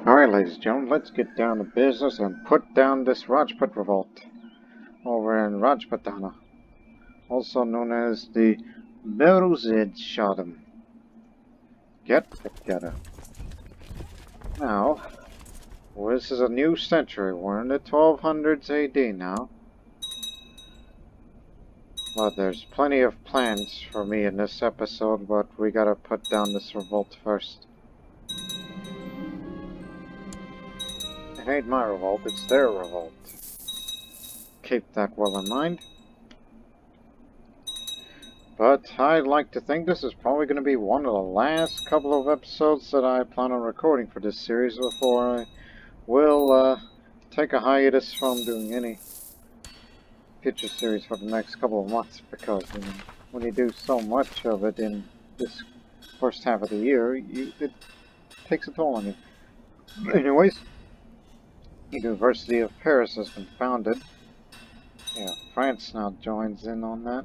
Alright, ladies and gentlemen, let's get down to business and put down this Rajput revolt over in Rajputana, also known as the Beruzid Shadam. Get together. Now, this is a new century. We're in the 1200s AD now. But there's plenty of plans for me in this episode, but we gotta put down this revolt first. It ain't my revolt, it's their revolt. Keep that well in mind. But I'd like to think this is probably going to be one of the last couple of episodes that I plan on recording for this series before I will take a hiatus from doing any future series for the next couple of months, because when you do so much of it in this first half of the year, it takes a toll on you. Anyways, the University of Paris has been founded. Yeah, France now joins in on that.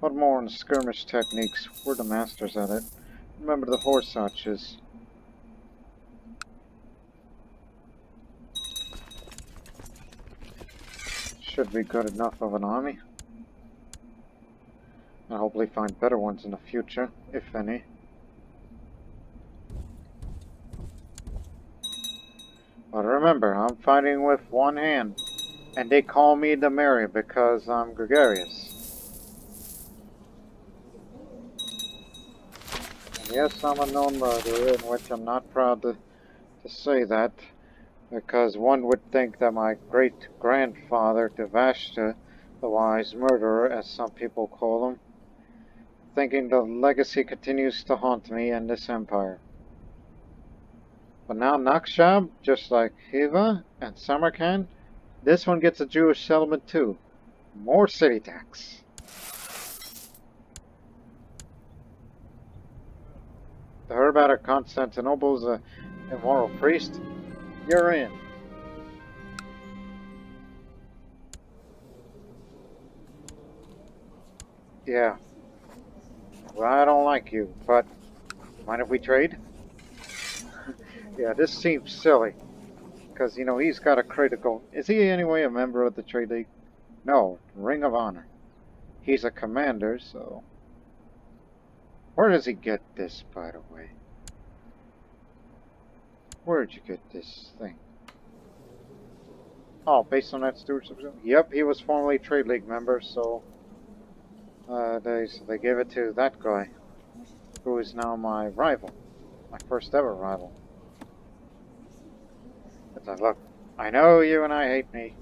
But more on skirmish techniques. We're the masters at it. Remember the horse arches. Should be good enough of an army. And hopefully find better ones in the future, if any. But remember, I'm fighting with one hand. And they call me the Mary because I'm gregarious. And yes, I'm a known murderer, in which I'm not proud to say that. Because one would think that my great-grandfather, Devashta, the wise murderer, as some people call him, thinking the legacy continues to haunt me and this empire. But now Nakshab, just like Hiva and Samarkand, this one gets a Jewish settlement too. More city tax. I heard about it, Constantinople's an immoral priest. You're in. Yeah. Well, I don't like you, but mind if we trade? Yeah, this seems silly. Because, he's got a critical... Is he anyway a member of the Trade League? No, Ring of Honor. He's a commander, so... Where does he get this, by the way? Where'd you get this thing? Oh, based on that stewardship? Yep, he was formerly a Trade League member, so... they gave it to that guy, who is now my rival. My first ever rival. It's like, look, I know you and I hate me.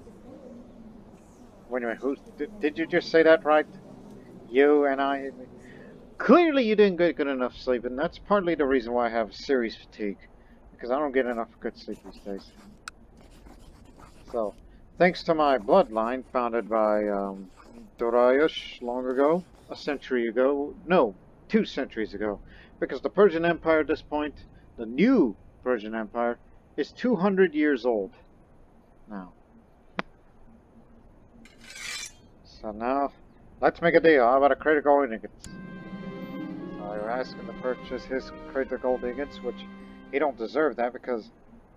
Wait a minute, did you just say that right? You and I hate me? Clearly you didn't get good enough sleep, and that's partly the reason why I have series fatigue. Because I don't get enough good sleep these days. So, thanks to my bloodline, founded by Darius long ago, a century ago, no, 2 centuries ago, because the Persian Empire at this point, the new Persian Empire, is 200 years old now. So now, let's make a deal. How about a crate of gold ingots? So you're asking to purchase his crate of gold ingots, which he don't deserve that because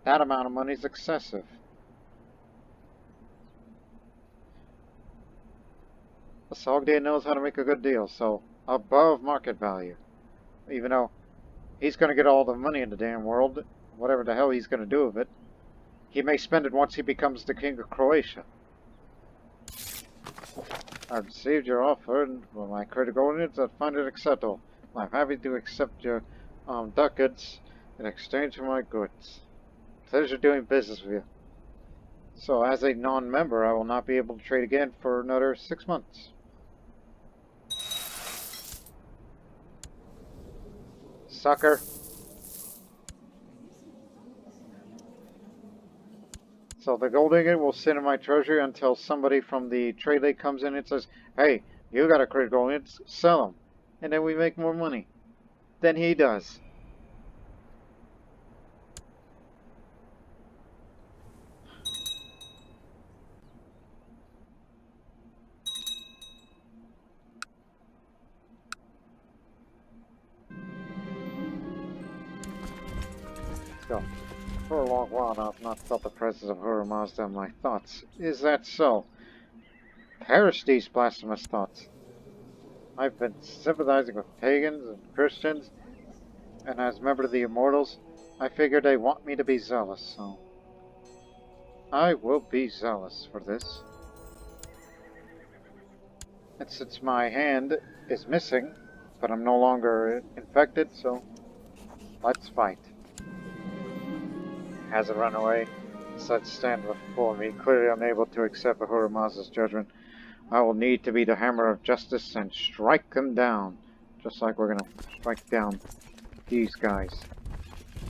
that amount of money is excessive. The Sogdian knows how to make a good deal, so above market value. Even though he's going to get all the money in the damn world, whatever the hell he's going to do with it, he may spend it once he becomes the king of Croatia. I've received your offer, and for my critical units, I find it acceptable. I'm happy to accept your ducats in exchange for my goods. Pleasure doing business with you. So, as a non-member, I will not be able to trade again for another 6 months. Sucker. So the gold ingot will sit in my treasury until somebody from the trade league comes in and says, hey, you got a critical ingot, sell them. And then we make more money. Then he does. stuff. For a long while now, I've not felt the presence of Ahura Mazda in my thoughts. Is that so? Perish these blasphemous thoughts. I've been sympathizing with pagans and Christians, and as a member of the Immortals, I figured they want me to be zealous, so I will be zealous for this. And since my hand is missing, but I'm no longer infected, so let's fight. Hasn't run away. Instead, stand before me, clearly unable to accept Ahura Mazda's judgment. I will need to be the hammer of justice and strike them down, just like we're gonna strike down these guys.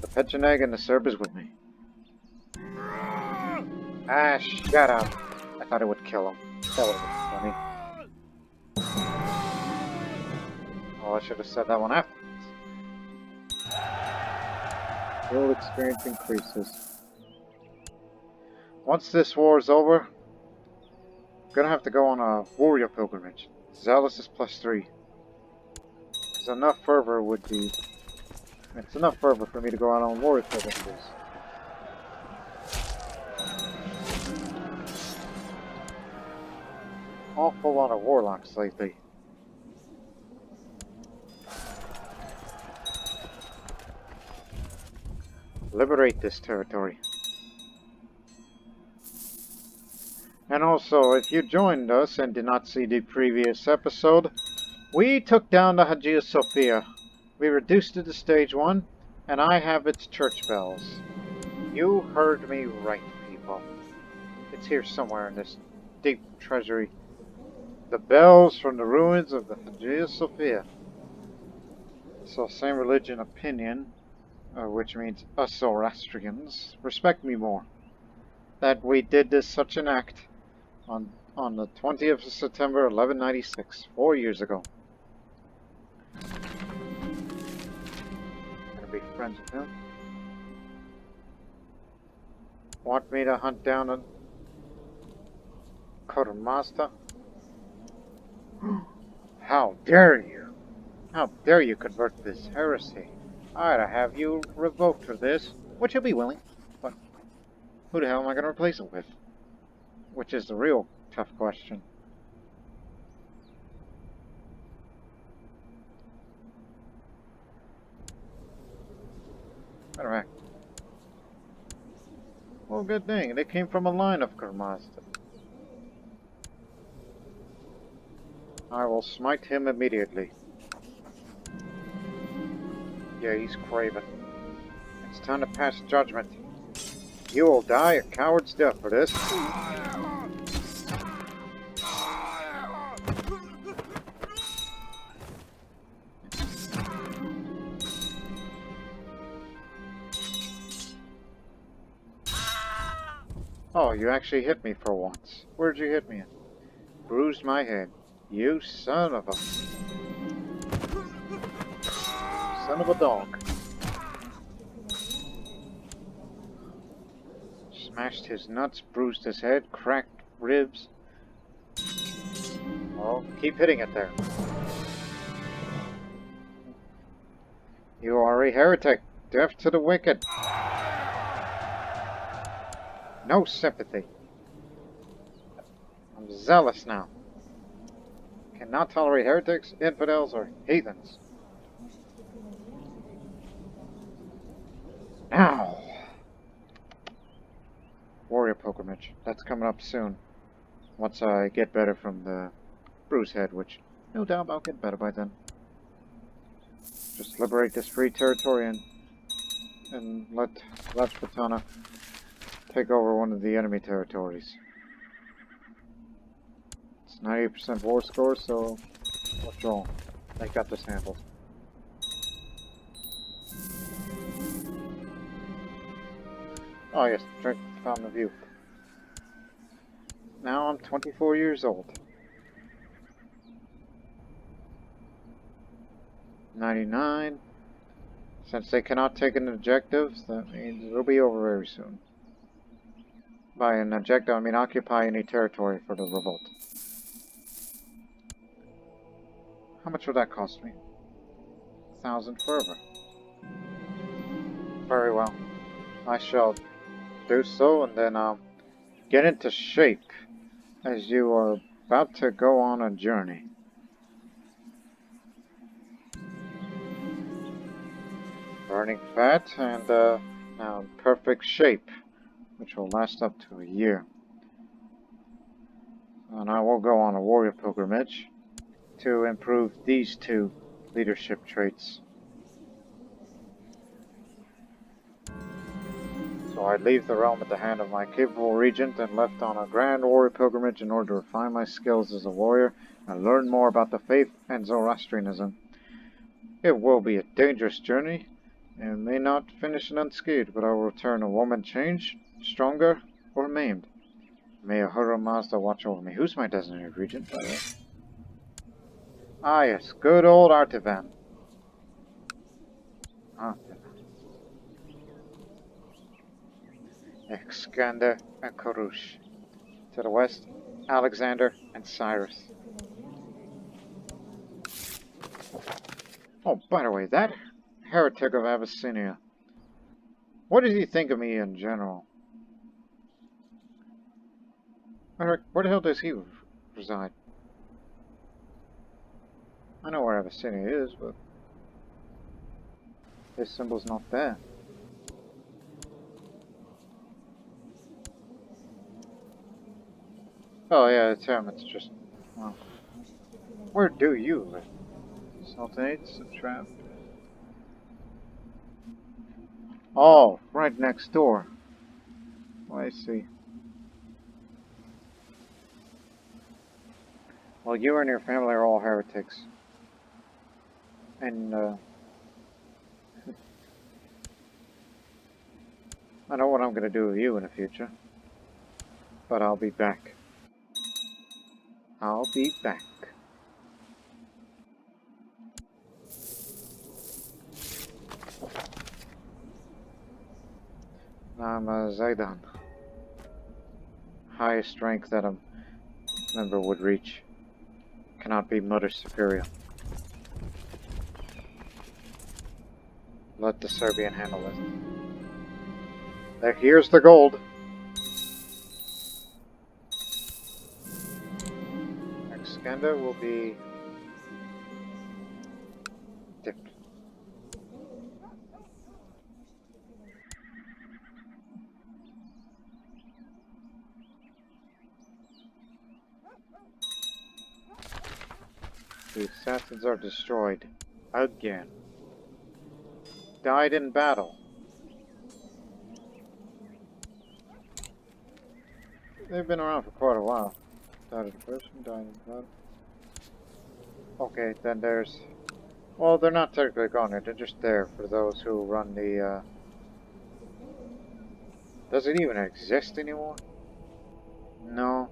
The Pecheneg and the Serb is with me. Ah, shut up! I thought it would kill him. That would have been funny. Oh, I should have said that one afterwards. World experience increases. Once this war is over, I'm gonna have to go on a warrior pilgrimage. Zealous is +3. Because enough fervor would be... It's enough fervor for me to go out on warrior pilgrimages. Awful lot of warlocks lately. Liberate this territory. And also, if you joined us and did not see the previous episode, we took down the Hagia Sophia. We reduced it to stage 1, and I have its church bells. You heard me right, people. It's here somewhere in this deep treasury. The bells from the ruins of the Hagia Sophia. So, same religion opinion, which means us Zoroastrians, respect me more. That we did this such an act on the 20th of September 1196, 4 years ago. Gonna be friends with him. Want me to hunt down a Mazda? How dare you! How dare you convert this heresy? I'd have you revoked for this, which you'll be willing, but who the hell am I going to replace it with? Which is the real tough question. Matter of fact, well, good thing they came from a line of Mazda. I will smite him immediately. Yeah, he's craven. It's time to pass judgment. You will die a coward's death for this. Oh, you actually hit me for once. Where'd you hit me in? Bruised my head. You son of a... son of a dog. Smashed his nuts, bruised his head, cracked ribs. Oh, keep hitting it there. You are a heretic. Deaf to the wicked. No sympathy. I'm zealous now. Cannot tolerate heretics, infidels, or heathens. Now! Warrior pilgrimage. That's coming up soon. Once I get better from the bruised head, which no doubt I'll get better by then. Just liberate this free territory and let Rajputana take over one of the enemy territories. It's 98% war score, so what's wrong? They got this handled. Oh yes, drink the Fountain of Youth. Now I'm 24 years old. 99. Since they cannot take an objective, that means it'll be over very soon. By an objective, I mean occupy any territory for the revolt. How much would that cost me? 1,000 fervor. Very well. I shall do so, and then get into shape, as you are about to go on a journey. Burning fat, and now in perfect shape, which will last up to a year. And I will go on a warrior pilgrimage to improve these two leadership traits. So I leave the realm at the hand of my capable regent and left on a grand warrior pilgrimage in order to refine my skills as a warrior and learn more about the faith and Zoroastrianism. It will be a dangerous journey and may not finish unscathed, but I will return a woman changed, stronger, or maimed. May Ahura Mazda watch over me. Who's my designated regent, by the way? Ah yes, good old Artavan. Iskander and Korush. To the west, Alexander and Cyrus. Oh, by the way, that heretic of Abyssinia. What did he think of me in general? Where the hell does he reside? I know where Abyssinia is, but his symbol's not there. Oh yeah, it's him. It's just, well, where do you live? Sultanates, Trap. Oh, right next door. Oh, I see. Well, you and your family are all heretics. And, I know what I'm gonna do with you in the future. But I'll be back. I'll be back. I'm Zaidan. Highest rank that a member would reach. Cannot be Mother Superior. Let the Serbian handle it. There, here's the gold. Excanda will be dipped. The assassins are destroyed. Again. Died in battle. They've been around for quite a while. Died in person, died in battle. Okay, then there's... Well, they're not technically gone yet. They're just there for those who run the, Does it even exist anymore? No.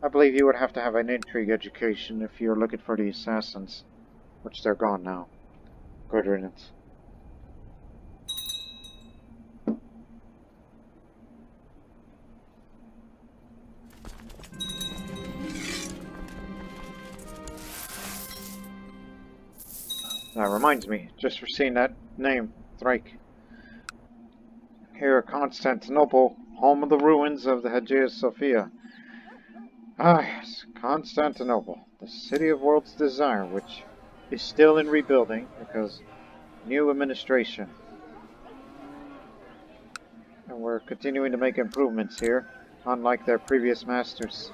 I believe you would have to have an intrigue education if you're looking for the assassins. Which they're gone now. Good riddance. That reminds me, just for seeing that name, Thrike. Here, Constantinople, home of the ruins of the Hagia Sophia. Ah, yes, Constantinople, the city of world's desire, which is still in rebuilding because new administration. And we're continuing to make improvements here, unlike their previous masters.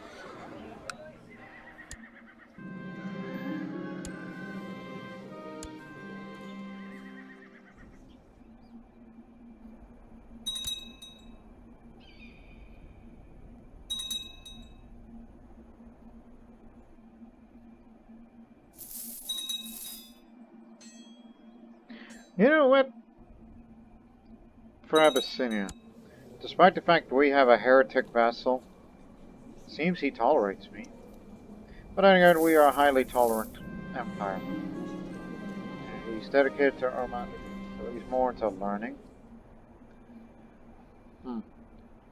You know what? For Abyssinia, despite the fact that we have a heretic vassal, seems he tolerates me. But again, we are a highly tolerant empire. He's dedicated to Armand, so he's more into learning.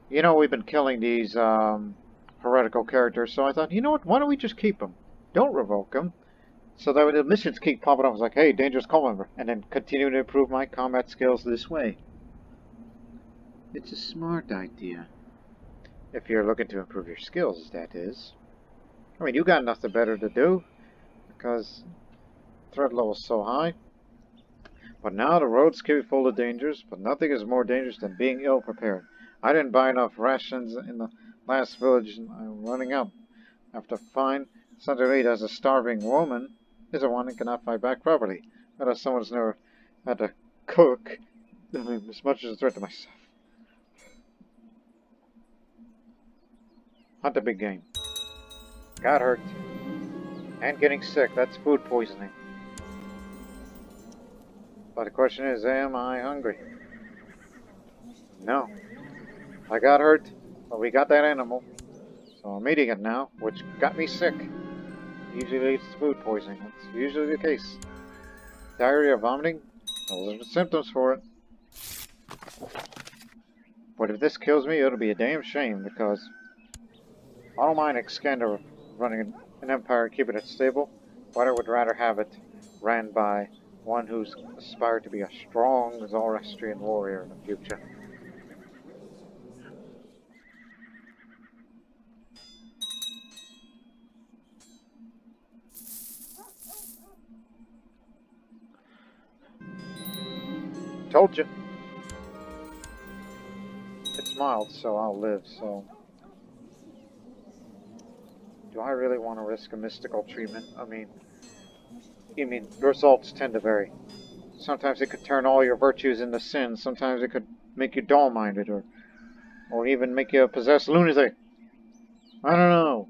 You know, we've been killing these heretical characters, so I thought, you know what, why don't we just keep them? Don't revoke them. So that the missions keep popping up. I was like, hey, dangerous cult member. And then continue to improve my combat skills this way. It's a smart idea. If you're looking to improve your skills, that is. I mean, you got nothing better to do, because threat level's so high. But now the roads can be full of dangers, but nothing is more dangerous than being ill-prepared. I didn't buy enough rations in the last village, and I'm running out. I have to find something to eat as a starving woman is a one that cannot fight back properly. But as someone who's never had to cook, I mean, as much as a threat to myself. Hunt a big game. Got hurt. And getting sick. That's food poisoning. But the question is, am I hungry? No. I got hurt, but we got that animal. So I'm eating it now, which got me sick. Usually leads to food poisoning. That's usually the case. Diarrhea, vomiting, those are the symptoms for it. But if this kills me, it'll be a damn shame, because I don't mind Excander running an empire and keeping it stable, but I would rather have it ran by one who's aspired to be a strong Zoroastrian warrior in the future. Told you. It's mild, so I'll live, so... Do I really want to risk a mystical treatment? I mean, results tend to vary. Sometimes it could turn all your virtues into sins. Sometimes it could make you dull-minded, or even make you a possessed lunatic. I don't know.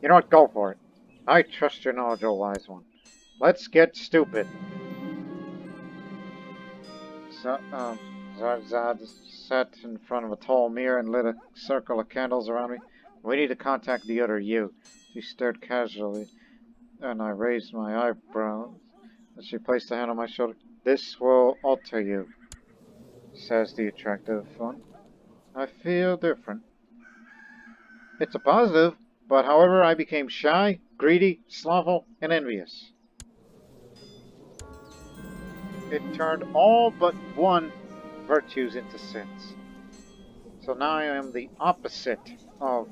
You know what? Go for it. I trust your knowledge, O wise one. Let's get stupid. Zarzad sat in front of a tall mirror and lit a circle of candles around me. We need to contact the other you. She stared casually, and I raised my eyebrows as she placed a hand on my shoulder. This will alter you, says the attractive one. I feel different. It's a positive, but however, I became shy, greedy, slothful, and envious. It turned all but one virtues into sins. So now I am the opposite of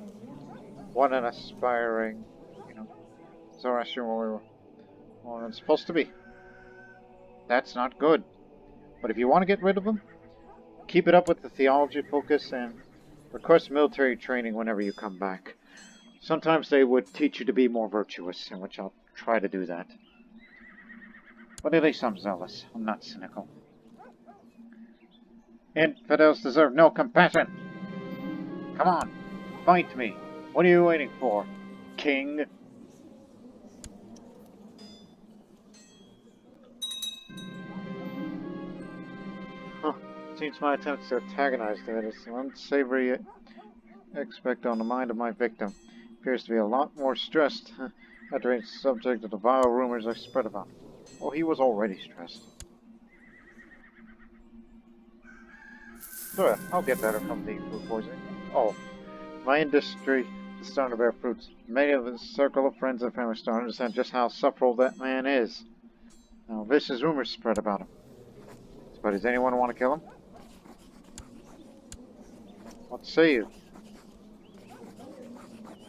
what an aspiring, Zoroastrian warrior is supposed to be. That's not good. But if you want to get rid of them, keep it up with the theology focus and request military training whenever you come back. Sometimes they would teach you to be more virtuous, in which I'll try to do that. But at least I'm zealous. I'm not cynical. Infidels deserve no compassion. Come on, fight me. What are you waiting for, King? Huh. Seems my attempts to antagonize them is an unsavory aspect on the mind of my victim. Appears to be a lot more stressed after being subject to the vile rumors I spread about him. Well, he was already stressed. So yeah, I'll get better from the food poisoning. Oh, my industry is starting to bear fruits. Many of his circle of friends and family starting to understand just how sufferable that man is. Now, vicious rumors spread about him. But does anyone want to kill him? What say you?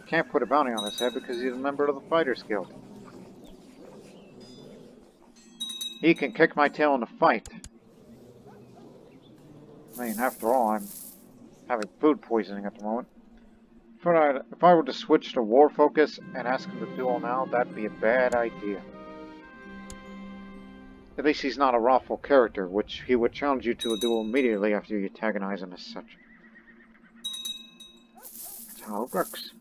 Can't put a bounty on his head because he's a member of the Fighters Guild. He can kick my tail in a fight. I mean, after all, I'm having food poisoning at the moment. If I were to switch to war focus and ask him to duel now, that'd be a bad idea. At least he's not a wrathful character, which he would challenge you to a duel immediately after you antagonize him as such. That's how it works.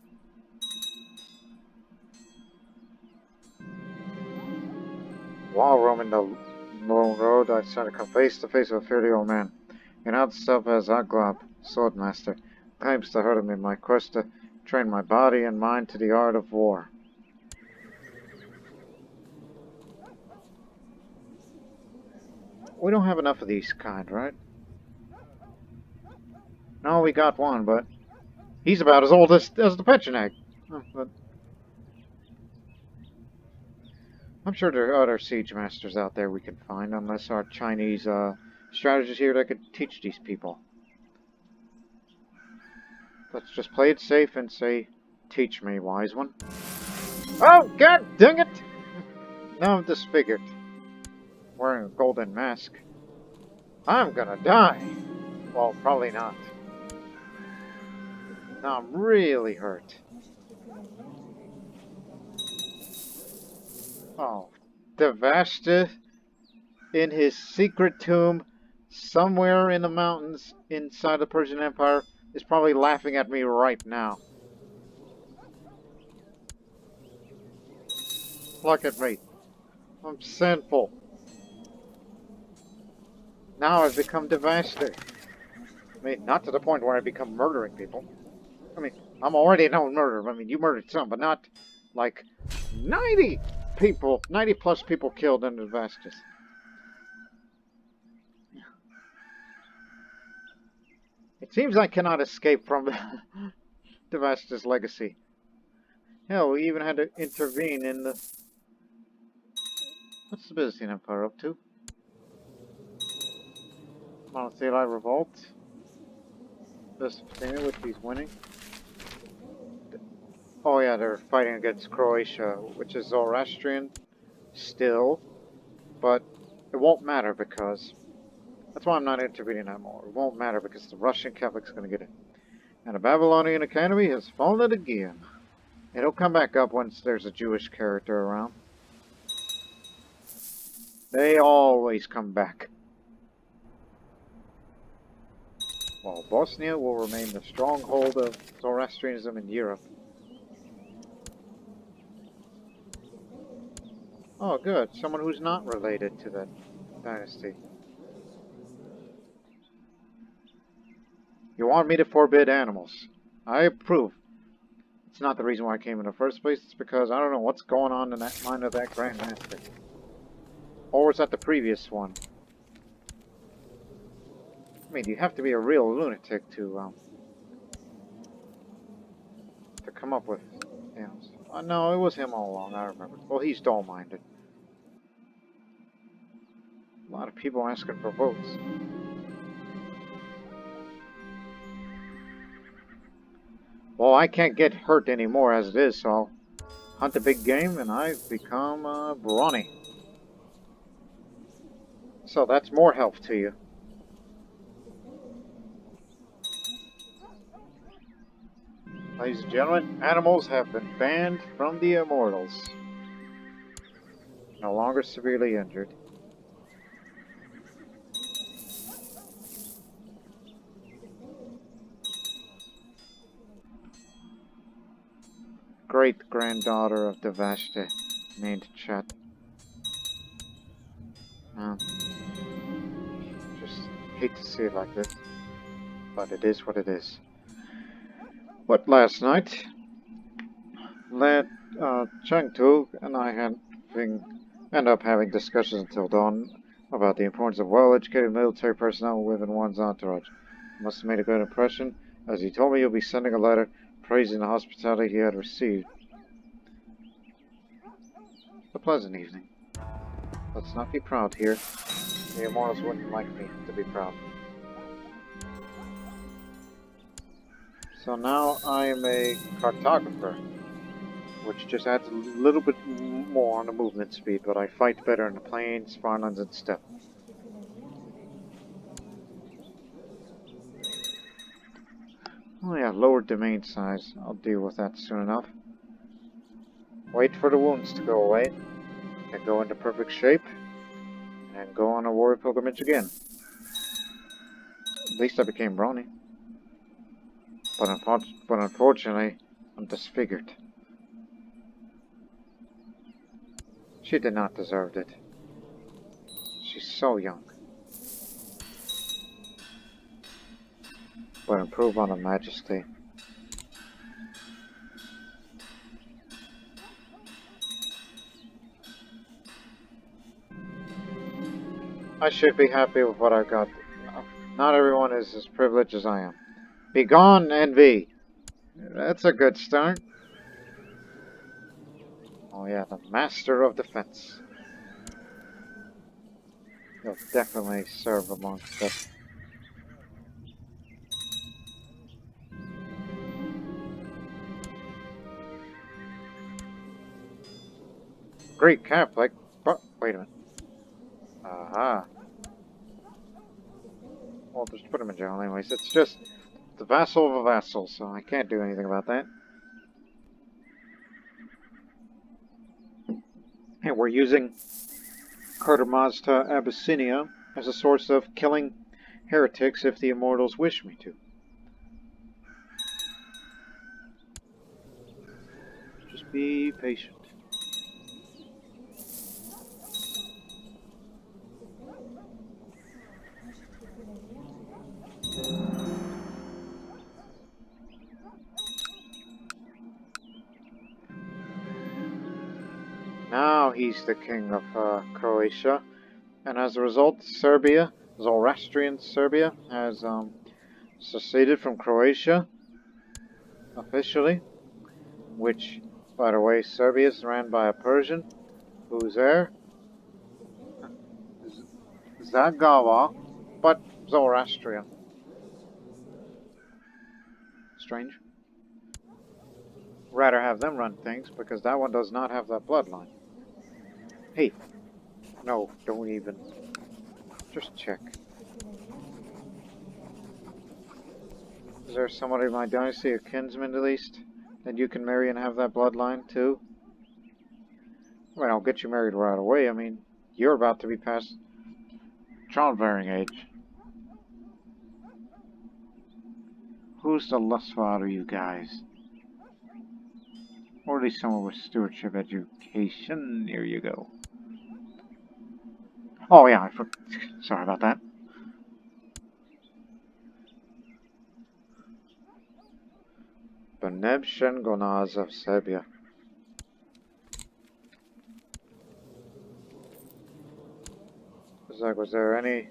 While roaming the lone road, I started to come face to face with a fearful old man. He announced himself as Aglab, swordmaster, claims to hurt him in my quest to train my body and mind to the art of war. We don't have enough of these kind, right? No, we got one, but He's about as old as the pension egg. But I'm sure there are other siege masters out there we can find, unless our Chinese strategists here that could teach these people. Let's just play it safe and say, teach me, wise one. Oh, god dang it! Now I'm disfigured. Wearing a golden mask. I'm gonna die. Well, probably not. Now I'm really hurt. Oh, Devashta in his secret tomb somewhere in the mountains inside the Persian Empire is probably laughing at me right now. Look at me. I'm sinful. Now I've become Devashta. I mean, not to the point where I become murdering people. I mean, I'm already a known murderer. I mean, you murdered some, but not like 90 people, 90 plus people killed in Devashta. It seems I cannot escape from Devashta's legacy. Hell, we even had to intervene in the... What's the Byzantine Empire up to? Monothelite revolt. Mesopotamia, which he's winning. Oh yeah, they're fighting against Croatia, which is Zoroastrian still, but it won't matter because... That's why I'm not intervening anymore. It won't matter because the Russian Catholic's going to get it. And the Babylonian Academy has fallen again. It'll come back up once there's a Jewish character around. They always come back. While Bosnia will remain the stronghold of Zoroastrianism in Europe. Oh, good. Someone who's not related to that dynasty. You want me to forbid animals? I approve. It's not the reason why I came in the first place. It's because I don't know what's going on in that mind of that Grand Master. Or was that the previous one? I mean, you have to be a real lunatic to come up with animals. No, it was him all along, I remember. Well, he's dull-minded. A lot of people asking for votes. Well, I can't get hurt anymore as it is, so I'll hunt a big game and I've become brawny. So that's more health to you. Ladies and gentlemen, animals have been banned from the Immortals. No longer severely injured. Great-granddaughter of Devashta, named Chat. Just hate to see it like this, but it is what it is. But last night, Chengtu and I end up having discussions until dawn about the importance of well-educated military personnel within one's entourage. Must have made a good impression, as he told me he'll be sending a letter praising the hospitality he had received. A pleasant evening. Let's not be proud here. The Immortals wouldn't like me to be proud. So now I am a cartographer, which just adds a little bit more on the movement speed, but I fight better in the plains, farmlands, and steppe. Oh yeah, lower domain size. I'll deal with that soon enough. Wait for the wounds to go away, and go into perfect shape, and go on a warrior pilgrimage again. At least I became brawny. But unfortunately, I'm disfigured. She did not deserve it. She's so young. But improve on her majesty. I should be happy with what I got. Not everyone is as privileged as I am. Begone, envy! That's a good start. Oh yeah, the Master of Defense. He'll definitely serve amongst us. Great Catholic, but wait a minute. Aha. Well, just put him in jail anyways. It's just the vassal of a vassal, so I can't do anything about that. And we're using Carter Abyssinia as a source of killing heretics if the Immortals wish me to. Just be patient. Now he's the king of Croatia, and as a result, Serbia, Zoroastrian Serbia, has seceded from Croatia officially. Which, by the way, Serbia is ran by a Persian who's there, Zagava, but Zoroastrian. Strange. Rather have them run things because that one does not have that bloodline. Hey, no, don't even. Just check. Is there somebody in my dynasty, a kinsman at least, that you can marry and have that bloodline too? Well, I'll get you married right away. I mean, you're about to be past childbearing age. Who's the lust father, you guys? Or at least someone with stewardship education. There you go. Oh yeah, sorry about that. Beneb Shengonaz of Serbia. Was there any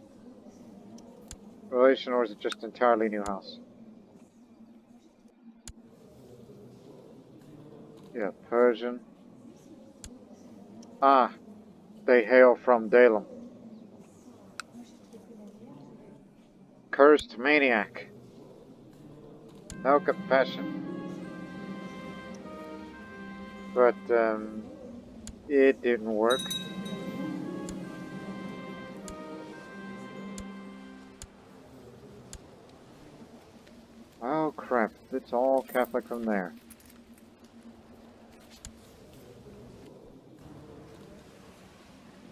relation, or is it just entirely new house? Yeah, Persian. Ah, they hail from Dalem. Cursed maniac. No compassion. But, it didn't work. Oh crap, it's all Catholic from there.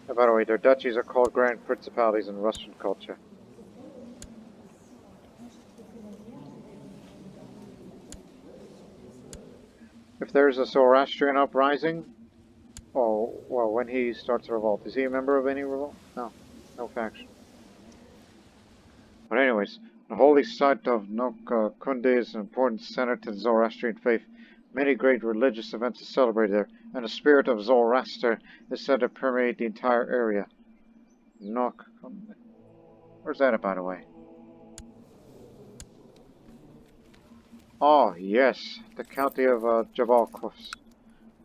Oh, by the way, their duchies are called Grand Principalities in Russian culture. If there's a Zoroastrian uprising, oh, well, when he starts a revolt, is he a member of any revolt? No, no faction. But anyways, the holy site of Kunde is an important center to the Zoroastrian faith. Many great religious events are celebrated there, and the spirit of Zoroaster is said to permeate the entire area. Kunde. Where's that, by the way? Oh, yes, the county of Jabalkovs.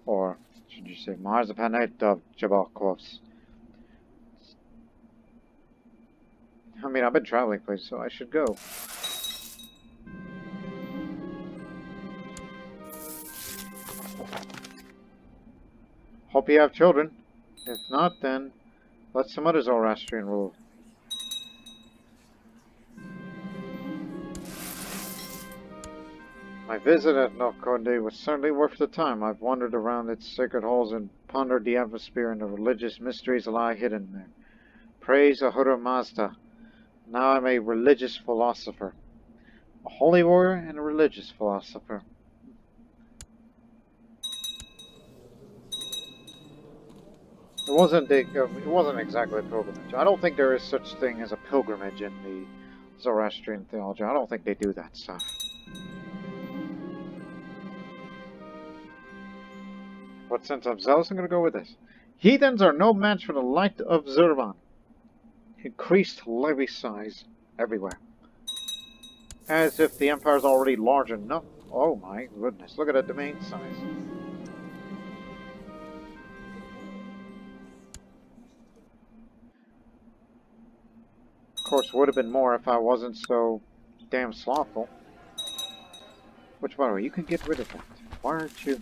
Or, should you say, Marzapanet of Jabalkovs. I mean, I've been traveling places, so I should go. Hope you have children. If not, then let some other Zoroastrian rule. My visit at Nokonde was certainly worth the time. I've wandered around its sacred halls and pondered the atmosphere and the religious mysteries that lie hidden there. Praise Ahura Mazda. Now I'm a religious philosopher. A holy warrior and a religious philosopher. It wasn't exactly a pilgrimage. I don't think there is such thing as a pilgrimage in the Zoroastrian theology. I don't think they do that stuff. But since I'm zealous, I'm going to go with this. Heathens are no match for the light of Zurvan. Increased levy size everywhere. As if the empire is already large enough. Oh my goodness, look at that domain size. Of course, would have been more if I wasn't so damn slothful. Which, by the way, you can get rid of that. Why aren't you?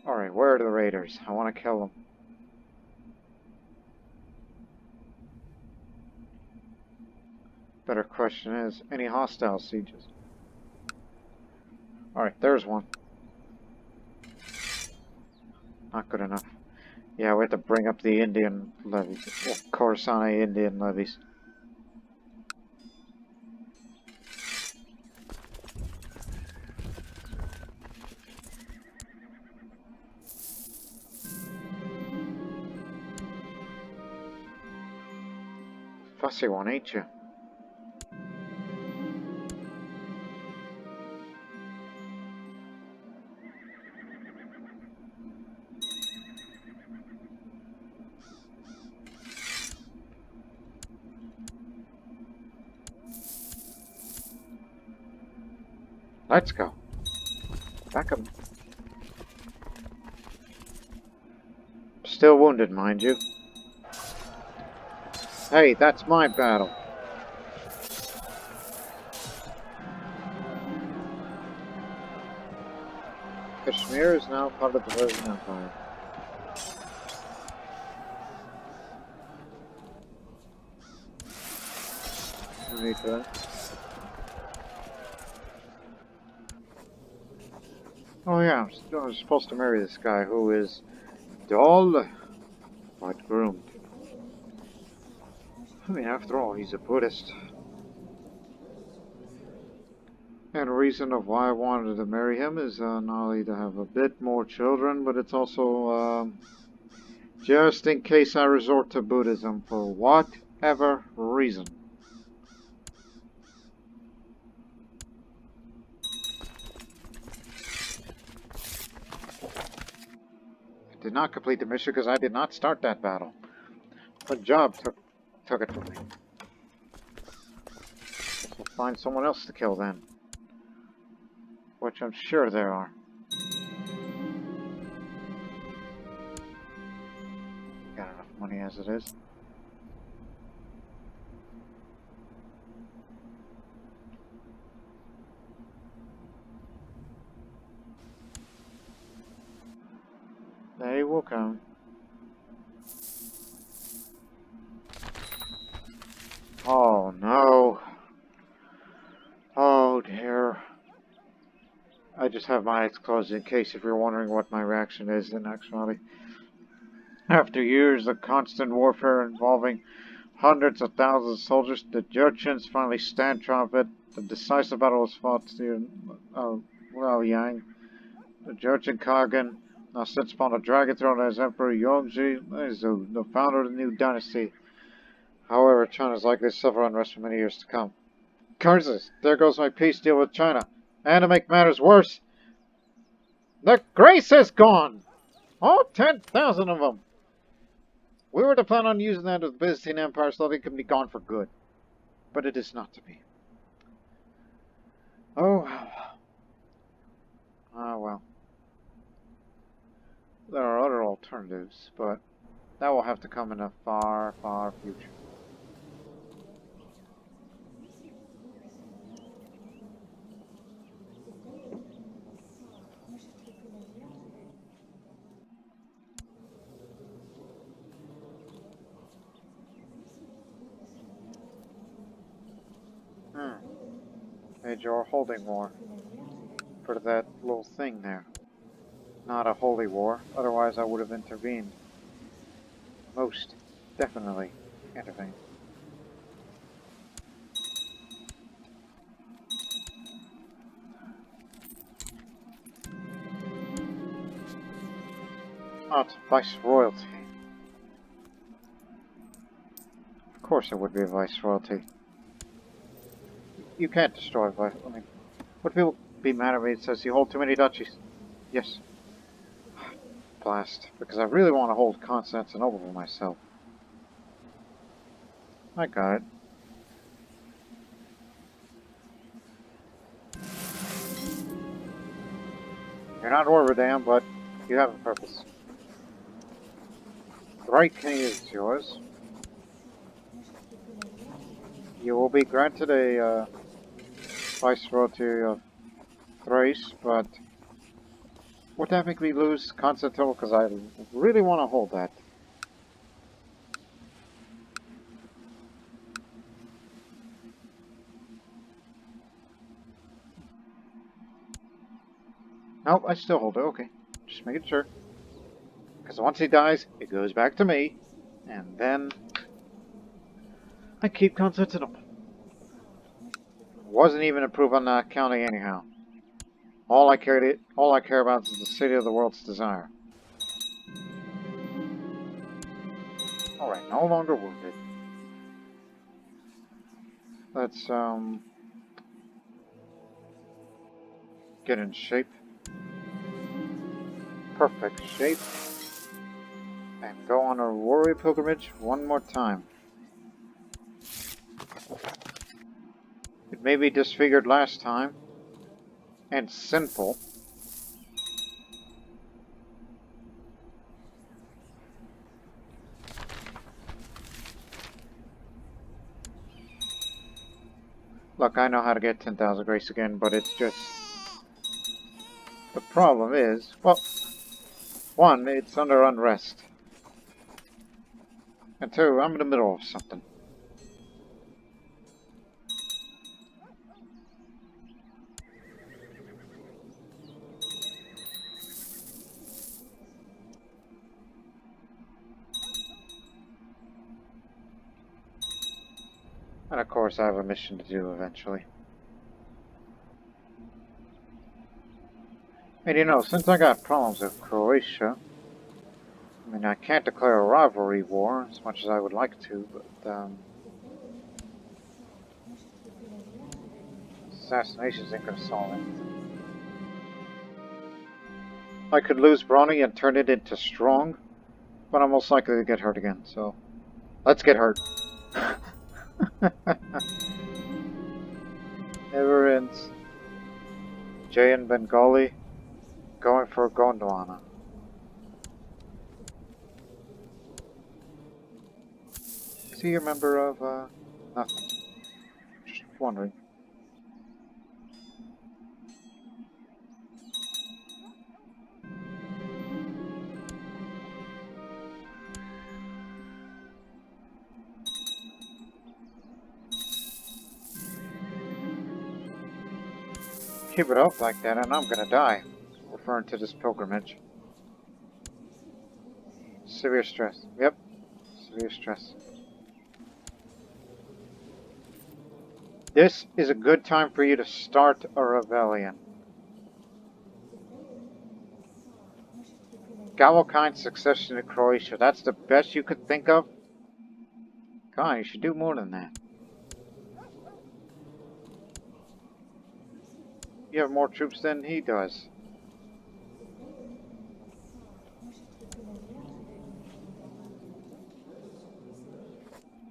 Alright, where are the raiders? I want to kill them. Better question is, any hostile sieges? Alright, there's one. Not good enough. Yeah, we have to bring up the Indian levies. Well, Khorasan Indian levies. Fussy one, ain't you? Let's go. Back up. Still wounded, mind you. Hey, that's my battle. Kashmir is now part of the Persian Empire. No need for that. Oh yeah, I was supposed to marry this guy who is dull but groomed. I mean, after all, he's a Buddhist. And the reason of why I wanted to marry him is not only to have a bit more children, but it's also just in case I resort to Buddhism for whatever reason. I did not complete the mission because I did not start that battle. But job took it from me. We'll find someone else to kill then. Which I'm sure there are. Got enough money as it is. They will come. Oh no. Oh dear. I just have my eyes closed in case if you're wondering what my reaction is in actuality. After years of constant warfare involving hundreds of thousands of soldiers, the Jurchens finally stand triumphant. The decisive battle was fought near Yang. The Jurchen Kagan, now sits upon the dragon throne as Emperor Yongji, is the founder of the new dynasty. However, China is likely to suffer unrest for many years to come. Curses! There goes my peace deal with China. And to make matters worse, the grace is gone! All 10,000 of them! We were to plan on using that with the Byzantine Empire so that it can be gone for good. But it is not to be. Oh, well. Ah, well. There are other alternatives, but that will have to come in a far, far future. Made your holding war for that little thing there. Not a holy war, otherwise I would have intervened. Most definitely intervened. Not viceroyalty. Of course it would be a viceroyalty. You can't destroy vice. I mean, would people be mad at me? It says you hold too many duchies. Yes. Blast. Because I really want to hold Constantinople for myself. I got it. You're not Orverdam, but you have a purpose. The right king is yours. You will be granted a viceroyalty of Thrace, but would that make me lose Constantinople? Because I really want to hold that. Nope, I still hold it. Okay, just making sure. Because once he dies, it goes back to me, and then I keep Constantinople. Wasn't even approved on that county anyhow. All I care about is the city of the world's desire. Alright, no longer wounded. Let's get in shape. Perfect shape. And go on a warrior pilgrimage one more time. It may be disfigured last time. And sinful. Look, I know how to get 10,000 grace again, but it's just... The problem is... Well, one, it's under unrest. And two, I'm in the middle of something. And of course, I have a mission to do eventually. And you know, since I got problems with Croatia, I mean, I can't declare a rivalry war as much as I would like to, but, assassinations ain't gonna solve anything. I could lose Brawny and turn it into strong, but I'm most likely to get hurt again, so let's get hurt. Never ends. Jay and Bengali going for Gondwana. Is he a member of, nothing? Just wondering. Keep it up like that and I'm gonna die. Referring to this pilgrimage. Severe stress. Yep. Severe stress. This is a good time for you to start a rebellion. Galokine succession to Croatia. That's the best you could think of? God, you should do more than that. You have more troops than he does.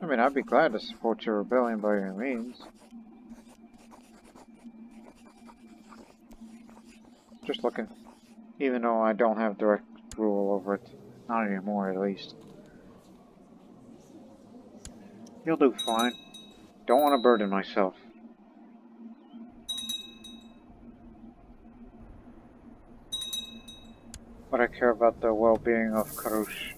I mean, I'd be glad to support your rebellion by any means. Just looking. Even though I don't have direct rule over it. Not anymore, at least. You'll do fine. Don't want to burden myself. But I care about the well-being of Karush.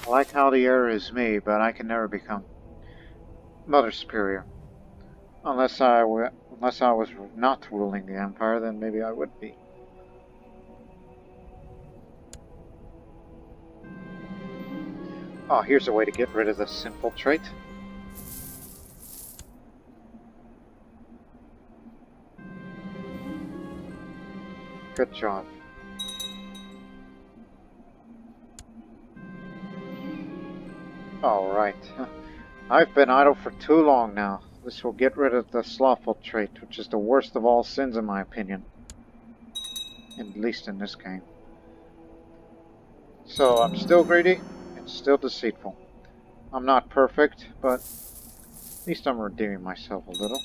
I like how the error is me, but I can never become Mother Superior. Unless I was not ruling the Empire, then maybe I would be. Oh, here's a way to get rid of the simple trait. Good job. Alright. I've been idle for too long now. This will get rid of the slothful trait, which is the worst of all sins in my opinion. at least in this game. So I'm still greedy and still deceitful. I'm not perfect, but at least I'm redeeming myself a little.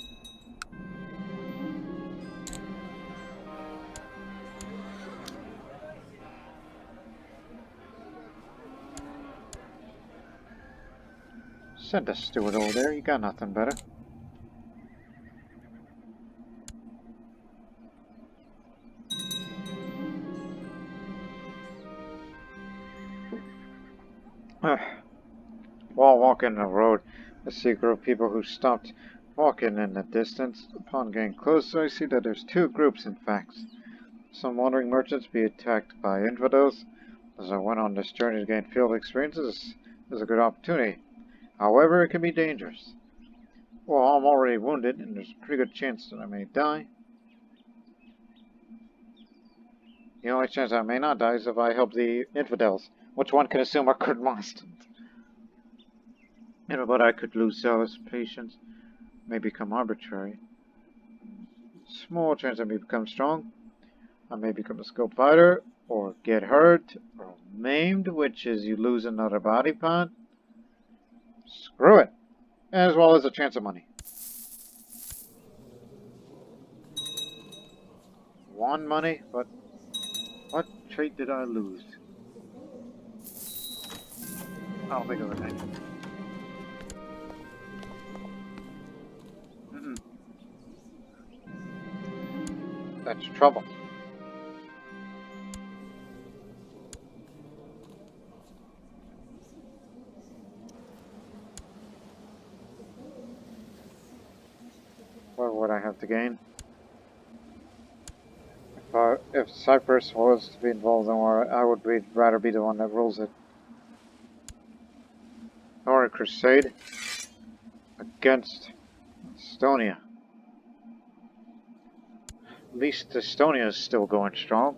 Send a steward over there, you got nothing better. While walking the road, I see a group of people who stopped walking in the distance. Upon getting closer, I see that there's two groups, in fact. Some wandering merchants be attacked by infidels. As I went on this journey to gain field experiences, is a good opportunity. However, it can be dangerous. Well, I'm already wounded, and there's a pretty good chance that I may die. The only chance I may not die is if I help the infidels, which one can assume are good monsters. But I could lose zealous patience, may become arbitrary. Small chance I may become strong. I may become a skilled fighter, or get hurt, or maimed, which is you lose another body part. Screw it. As well as a chance of money. One money, but what trait did I lose? I don't think it was anything. That's trouble. What would I have to gain? If Cyprus was to be involved in war, I would rather be the one that rules it. Or a crusade against Estonia. At least Estonia is still going strong.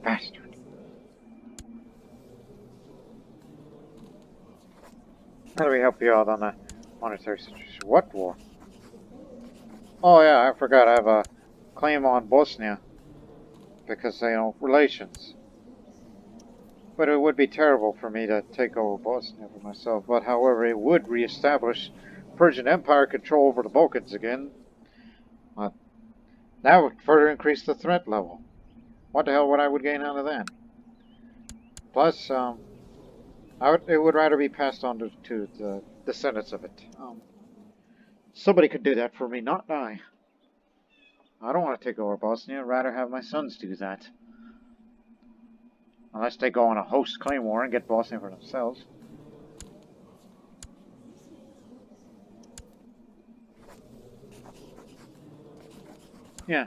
Bastard. How do we help you out on the monetary situation? What war? Oh yeah, I forgot I have a claim on Bosnia. Because they know relations. But it would be terrible for me to take over Bosnia for myself. But however, it would reestablish Persian Empire control over the Balkans again. That would further increase the threat level. What the hell would I gain out of that? Plus, it would rather be passed on to the descendants of it. Somebody could do that for me, not I. I don't want to take over Bosnia. I'd rather have my sons do that. Unless they go on a host claim war and get Bosnia for themselves. Yeah,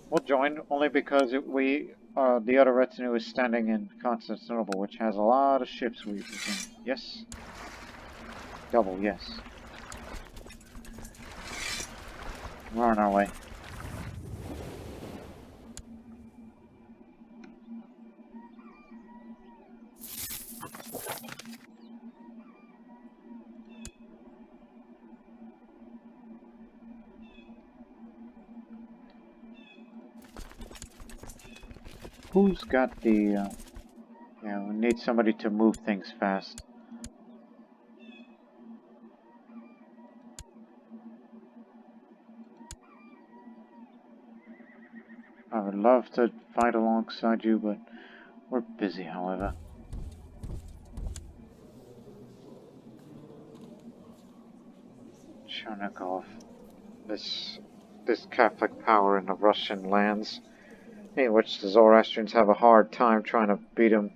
we'll join only because the other retinue is standing in Constantinople, which has a lot of ships we can. Yes? Double, yes. We're on our way. Who's got the, yeah, we need somebody to move things fast. I would love to fight alongside you, but we're busy, however. Chernikov, this Catholic power in the Russian lands, in which the Zoroastrians have a hard time trying to beat him.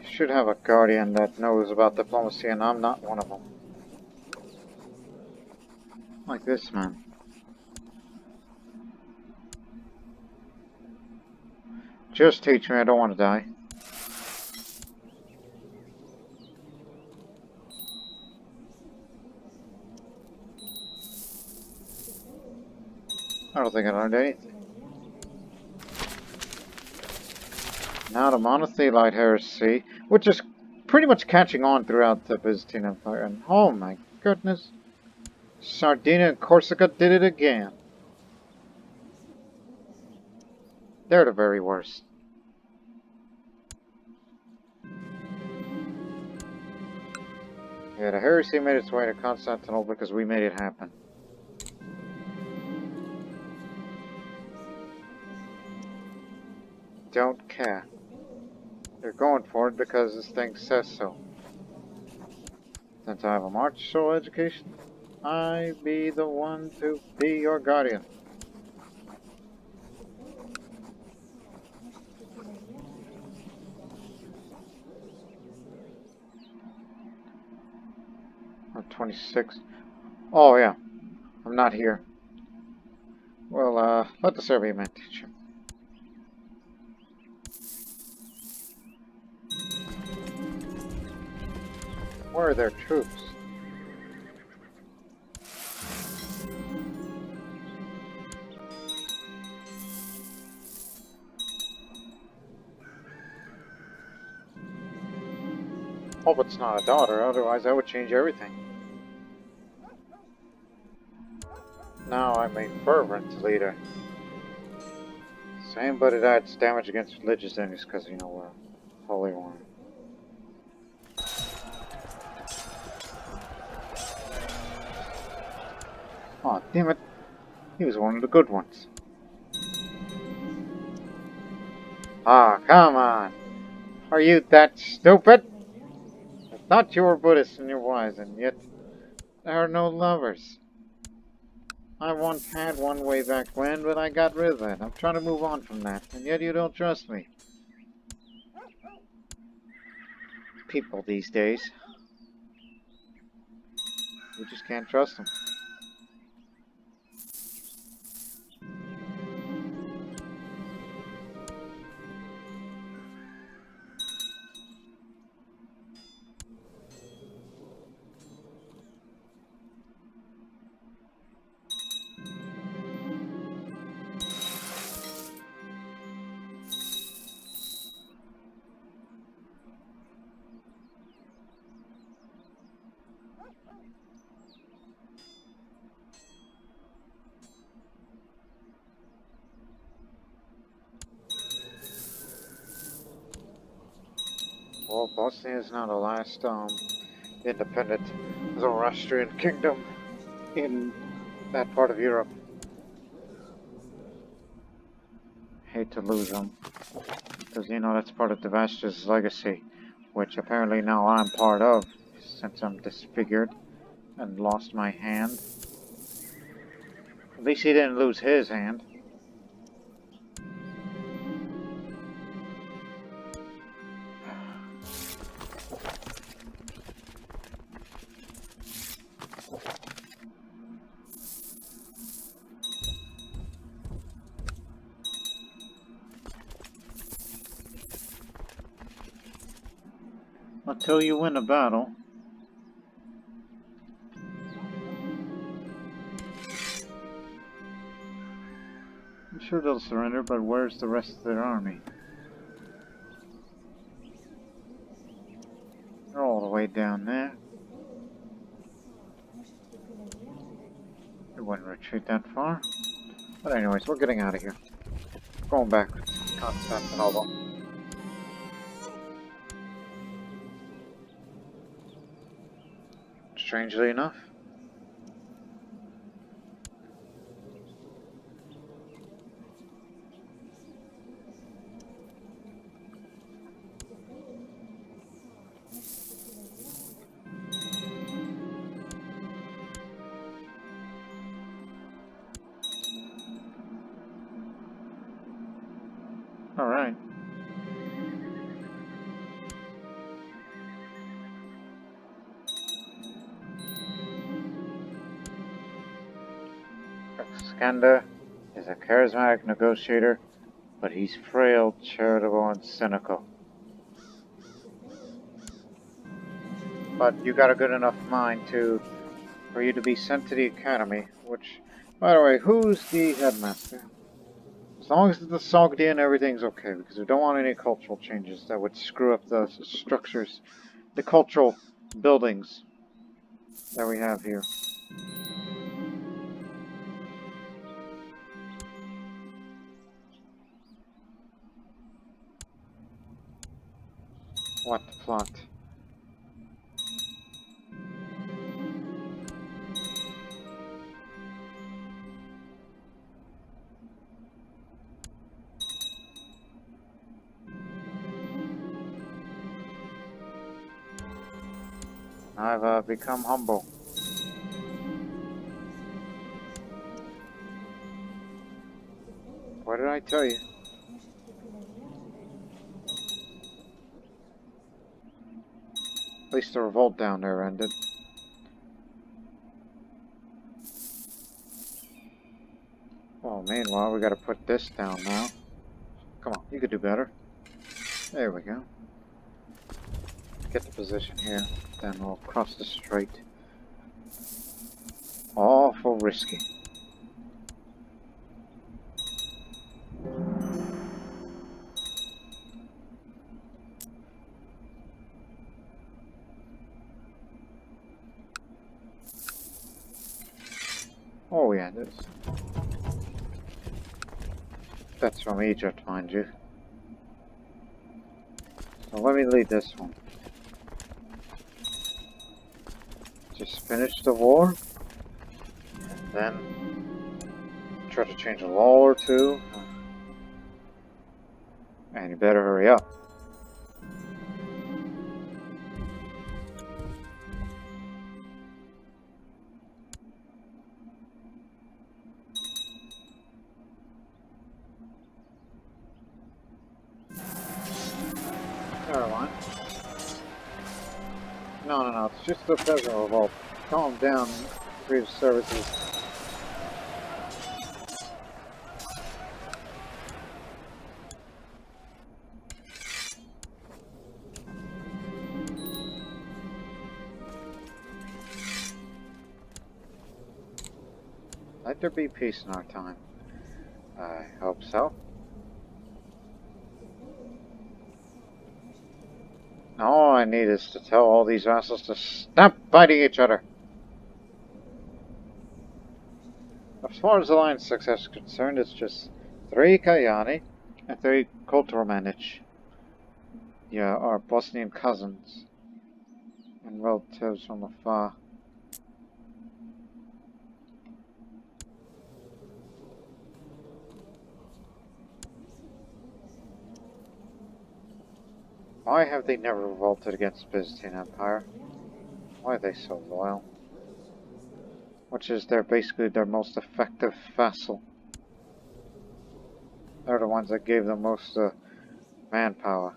Should have a guardian that knows about diplomacy, and I'm not one of them. Like this man. Just teach me, I don't want to die. I don't think I learned anything. Now the Monothelite heresy, which is pretty much catching on throughout the Byzantine Empire, and oh my goodness, Sardinia and Corsica did it again. They're the very worst. Yeah, the heresy made its way to Constantinople because we made it happen. Don't care. They're going for it because this thing says so. Since I have a martial education, I be the one to be your guardian. I'm 26. Oh yeah, I'm not here. Well, let the Serbian man teach him. Where are their troops? Hope it's not a daughter, otherwise I would change everything. Now I'm a fervent leader. Same, but it adds damage against religious enemies because, you know, we're holy war. Aw, damn it. He was one of the good ones. Ah, come on. Are you that stupid? I thought you were Buddhist and you're wise, and yet there are no lovers. I once had one way back when, but I got rid of it. I'm trying to move on from that, and yet you don't trust me. People these days. You just can't trust them. Well, Bosnia is now the last independent Zoroastrian kingdom in that part of Europe. Hate to lose them, because you know that's part of Devastus' legacy, which apparently now I'm part of, since I'm disfigured and lost my hand. At least he didn't lose his hand. Until you win a battle. I'm sure they'll surrender, but where's the rest of their army? They're all the way down there. They wouldn't retreat that far. But anyways, we're getting out of here. Going back to Constantinople. Strangely enough. Alright. Iskander is a charismatic negotiator, but he's frail, charitable, and cynical. But you got a good enough mind for you to be sent to the academy, which, by the way, who's the headmaster? As long as it's the Sogdian, everything's okay, because we don't want any cultural changes that would screw up the structures, the cultural buildings that we have here. What the plot? I've become humble. What did I tell you? At least the revolt down there ended. Well, meanwhile, we gotta put this down now. Come on, you could do better. There we go. Get the position here, then we'll cross the strait. Awful risky. Oh yeah, this. That's from Egypt, mind you. So let me lead this one. Just finish the war, and then try to change a law or two. And you better hurry up. Never mind. No, it's just the peasant revolt. Calm down, previous services. Let there be peace in our time. I hope so. All I need is to tell all these vassals to stop fighting each other. As far as alliance success is concerned, it's just 3 Kayani and 3 Kulturmanich. Yeah, our Bosnian cousins and relatives from afar. Why have they never revolted against the Byzantine Empire? Why are they so loyal? Which is basically their most effective vassal. They're the ones that gave them most manpower.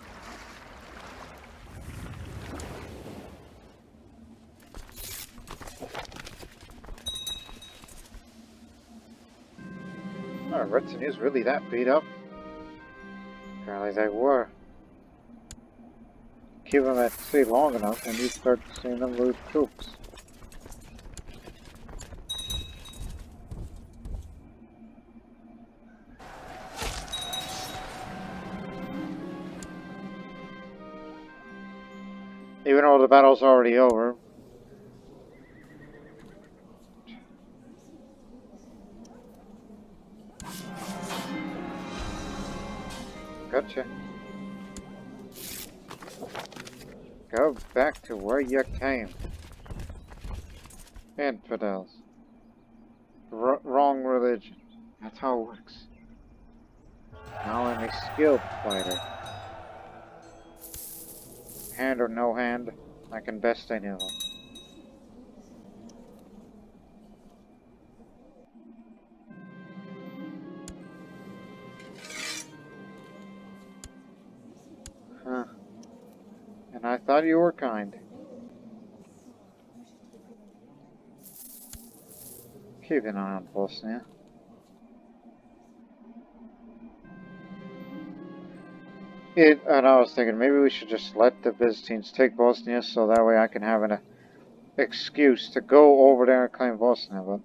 Our retinue's really that beat up? Apparently they were. Keep them at sea long enough and you start seeing them lose troops. Even though the battle's already over. Gotcha. Go back to where you came. Infidels. Wrong religion. That's how it works. Now I'm a skilled fighter. Hand or no hand, I can best any of them. Huh. And I thought you were kind. Keep an eye on Bosnia. And I was thinking maybe we should just let the Byzantines take Bosnia so that way I can have an excuse to go over there and claim Bosnia, but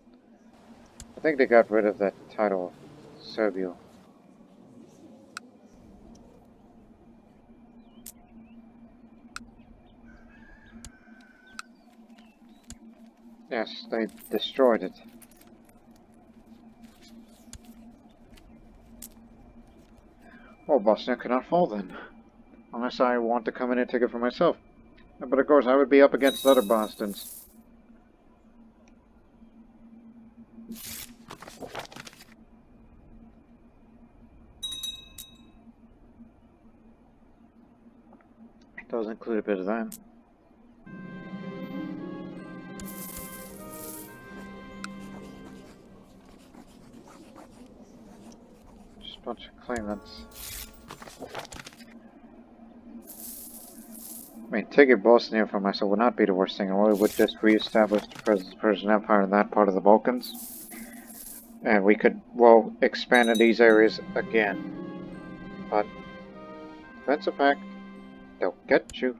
I think they got rid of that title of Serbia. Yes, they destroyed it. Well, Bosnia cannot fall then. Unless I want to come in and take it for myself. But of course, I would be up against other Bosnians. It does include a bit of that. Just a bunch of claimants. I mean, taking Bosnia for myself would not be the worst thing. It would just re-establish the Persian Empire in that part of the Balkans. And we could, well, expand in these areas again. But, defensive pact, they'll get you.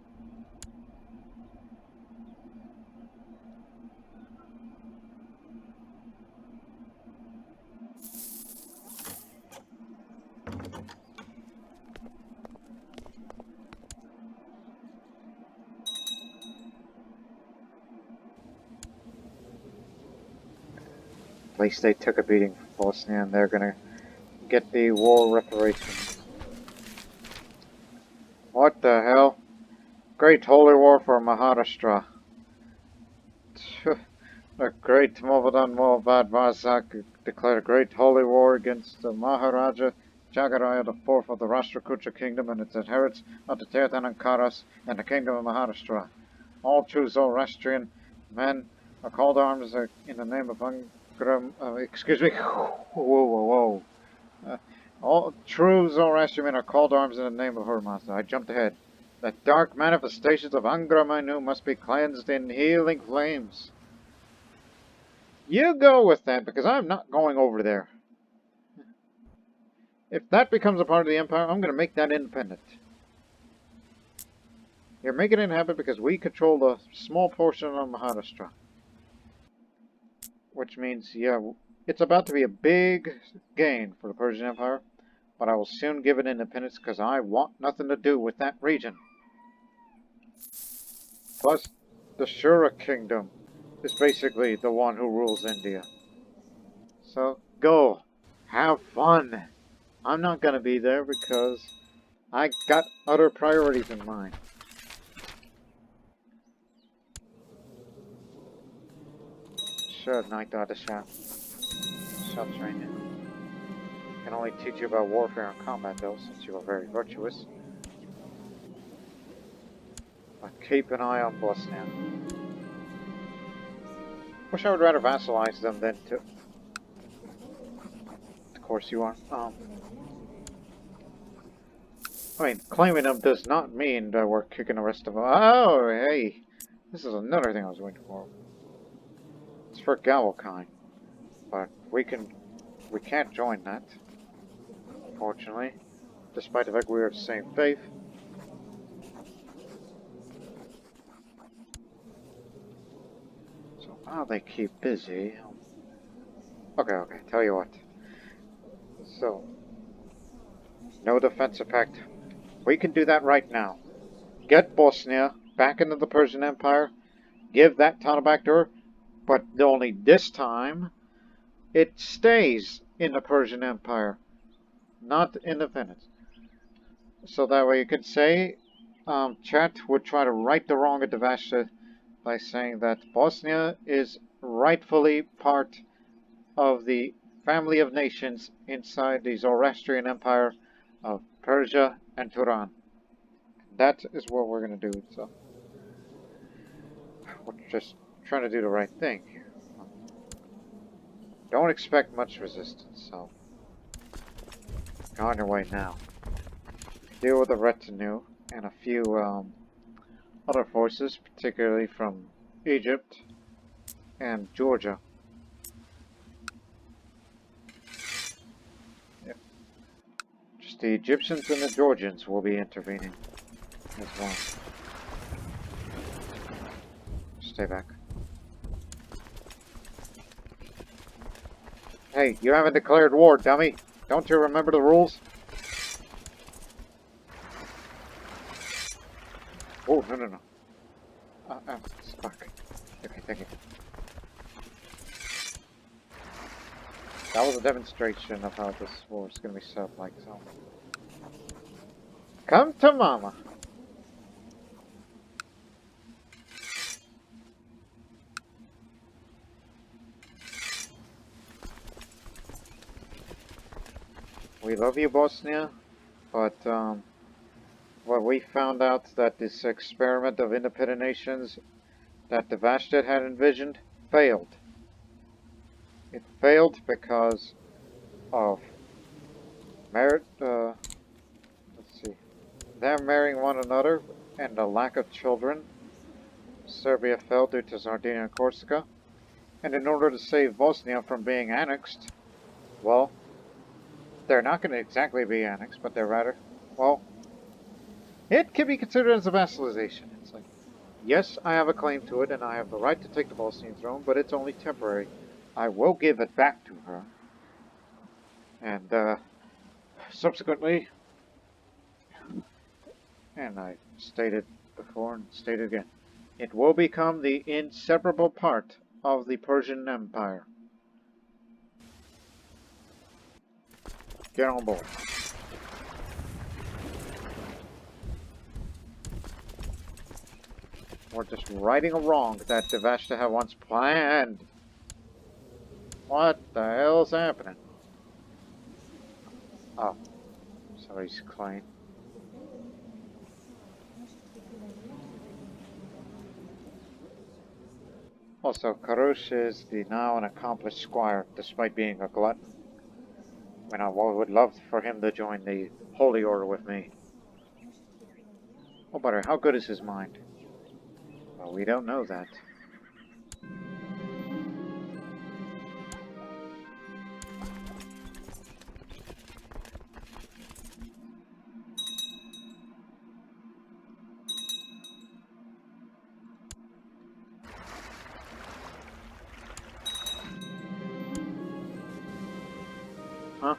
At least they took a beating from Bosnia and they're gonna get the war reparations. What the hell? Great Holy War for Maharashtra. The great Mohammedan Mohammad Vasak declared a great holy war against the Maharaja Jagaraya IV of the Rashtrakuta Kingdom and its adherents of the Tirthanankaras and the Kingdom of Maharashtra. All true Zoroastrian men are called to arms in the name of excuse me. Whoa. All true Zoroastrian men are called to arms in the name of Hermasa. I jumped ahead. The dark manifestations of Angra Mainyu must be cleansed in healing flames. You go with that, because I'm not going over there. If that becomes a part of the Empire, I'm going to make that independent. You're making it happen because we control a small portion of Maharashtra. Which means, yeah, it's about to be a big gain for the Persian Empire, but I will soon give it independence because I want nothing to do with that region. Plus, the Shura Kingdom is basically the one who rules India. So, go. Have fun. I'm not going to be there because I got other priorities in mind. Sure, Knight Shot training. Can only teach you about warfare and combat though, since you are very virtuous. But keep an eye on Bosnia. Wish I would rather vassalize them than to... Of course you aren't. I mean, claiming them does not mean that we're kicking the rest of them. Oh, hey! This is another thing I was waiting for. It's for Galvokine. But we can't join that. Unfortunately. Despite the fact we are the same faith. So while they keep busy... Okay, tell you what. So, no defensive pact. We can do that right now. Get Bosnia back into the Persian Empire. Give that title back to her. But only this time, it stays in the Persian Empire. Not independence. So that way you could say, Chat would try to right the wrong of Devasha by saying that Bosnia is rightfully part of the family of nations inside the Zoroastrian Empire of Persia and Turan. That is what we're going to do. So we're just trying to do the right thing here. Don't expect much resistance, so go on your way now. Deal with the retinue and a few other forces, particularly from Egypt and Georgia. the Egyptians and the Georgians will be intervening as well. Stay back. Hey, you haven't declared war, dummy. Don't you remember the rules? Oh, no, no, no. Fuck. Okay, thank you. That was a demonstration of how this war is going to be set up like so. Come to mama. We love you, Bosnia, but well, we found out that this experiment of independent nations that the Vashtet had envisioned failed. It failed because of merit. Let's see, them marrying one another and a lack of children. Serbia fell due to Sardinia and Corsica, and in order to save Bosnia from being annexed, well, they're not going to exactly be annexed, but they're rather, well, it can be considered as a vassalization. It's like, yes, I have a claim to it, and I have the right to take the Bosnian throne, but it's only temporary. I will give it back to her. And, subsequently, and I stated before and stated again, it will become the inseparable part of the Persian Empire. Get on board. We're just righting a wrong that the Vashta had once planned. What the hell's happening? Oh, somebody's claim. Also, Karush is the now an accomplished squire, despite being a glutton. I mean, I would love for him to join the Holy Order with me. Oh, but how good is his mind? Well, we don't know that. Huh?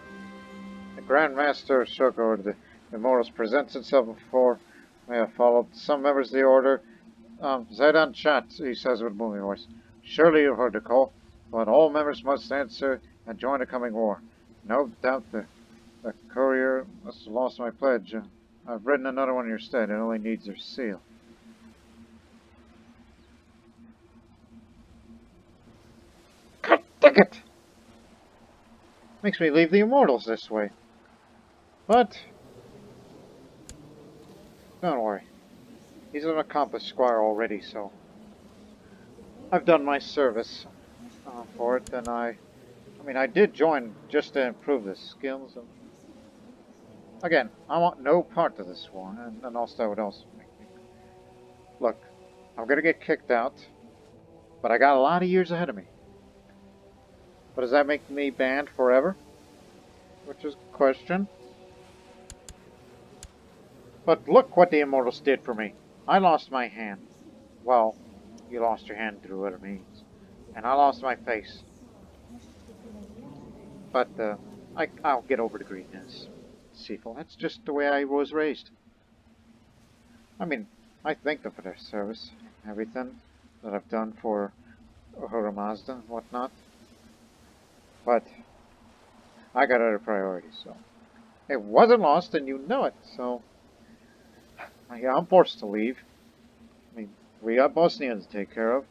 The Grand Master Shoko, the Immortals, presents itself before we have followed some members of the Order. Zaydan Chat, he says with a booming voice. Surely you've heard the call, but all members must answer and join the coming war. No doubt the courier must have lost my pledge. I've written another one in your stead. It only needs your seal. God dang it! Makes me leave the Immortals this way. But don't worry. He's an accomplished squire already, so I've done my service for it, and I mean, I did join just to improve the skills. Again, I want no part of this war, and also what else. Look, I'm gonna get kicked out, but I got a lot of years ahead of me. But does that make me banned forever? Which is a question. But look what the Immortals did for me. I lost my hand. Well, you lost your hand through other means. And I lost my face. But, I'll get over the greediness. Seafool, that's just the way I was raised. I mean, I thank them for their service. Everything that I've done for Ahura Mazda and whatnot. But, I got other priorities, so. It wasn't lost, and you know it, so. Yeah, I'm forced to leave. I mean, we got Bosnians to take care of.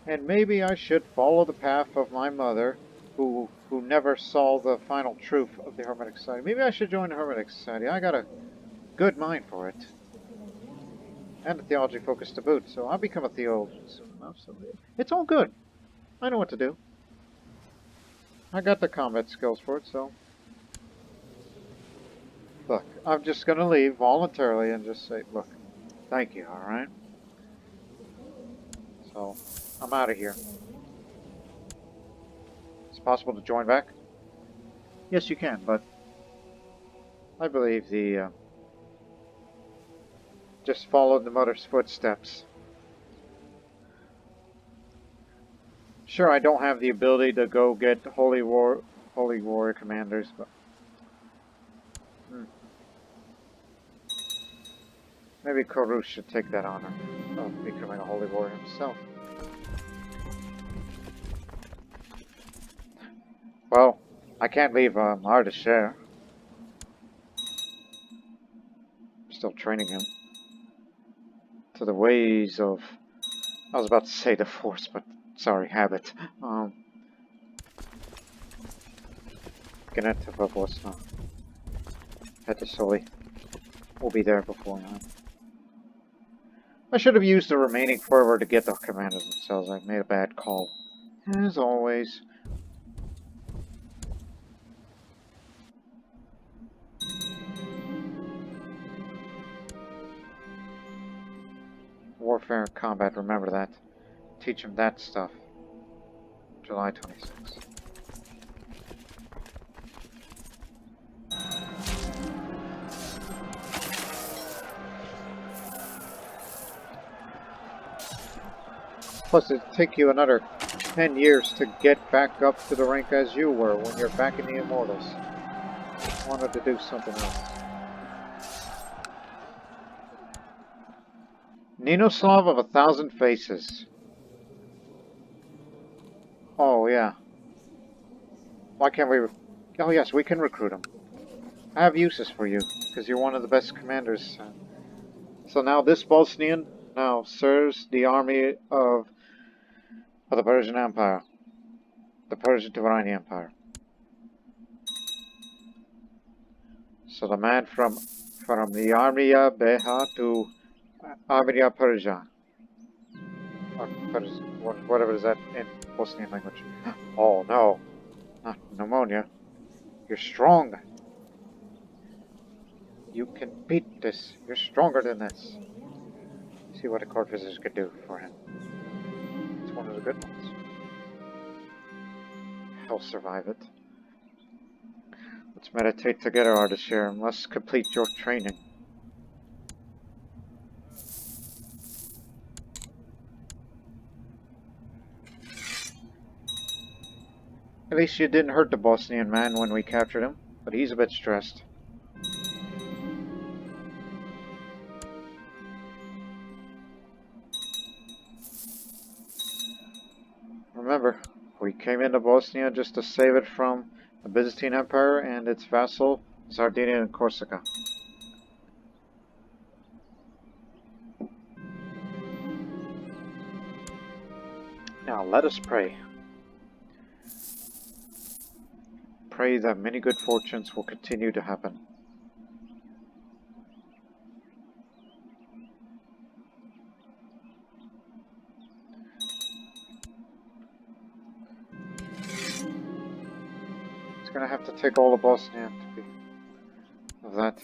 And maybe I should follow the path of my mother, who never saw the final truth of the Hermetic Society. Maybe I should join the Hermetic Society. I got a good mind for it. And a theology focus to boot, so I'll become a theologian soon enough. So it's all good. I know what to do. I got the combat skills for it, so. Look, I'm just going to leave voluntarily and just say, look, thank you, alright? So, I'm out of here. It's possible to join back? Yes, you can, but I believe the just followed the mother's footsteps. Sure, I don't have the ability to go get holy warrior commanders, but maybe Koru should take that honor of becoming a holy warrior himself. Well, I can't leave Ardashir. I'm still training him to the ways of, I was about to say the Force, but sorry, habit. Genetic of Bosnia. Petisoli will be there before now. I should have used the remaining fervor to get the commanders themselves. I made a bad call. As always. Warfare and combat, remember that. Teach him that stuff. July 26th. Plus, it'd take you another 10 years to get back up to the rank as you were when you're back in the Immortals. Wanted to do something else. Ninoslav of 1,000 Faces. Oh, yeah. Why can't we... Oh, yes, we can recruit him. I have uses for you, because you're one of the best commanders. So now this Bosnian now serves the army of the Persian Empire. The Persian Turan Empire. So the man from the Armia Beha to Armia Persia. Or whatever is that in Bosnian language. Oh no. Not pneumonia. You're strong. You can beat this. You're stronger than this. See what a court visitor could do for him. It's one of the good ones. He'll survive it. Let's meditate together, Ardashir, and must complete your training. At least you didn't hurt the Bosnian man when we captured him, but he's a bit stressed. Remember, we came into Bosnia just to save it from the Byzantine Empire and its vassal, Sardinia and Corsica. Now let us pray. Pray that many good fortunes will continue to happen. It's gonna have to take all of Bosnia to be of that.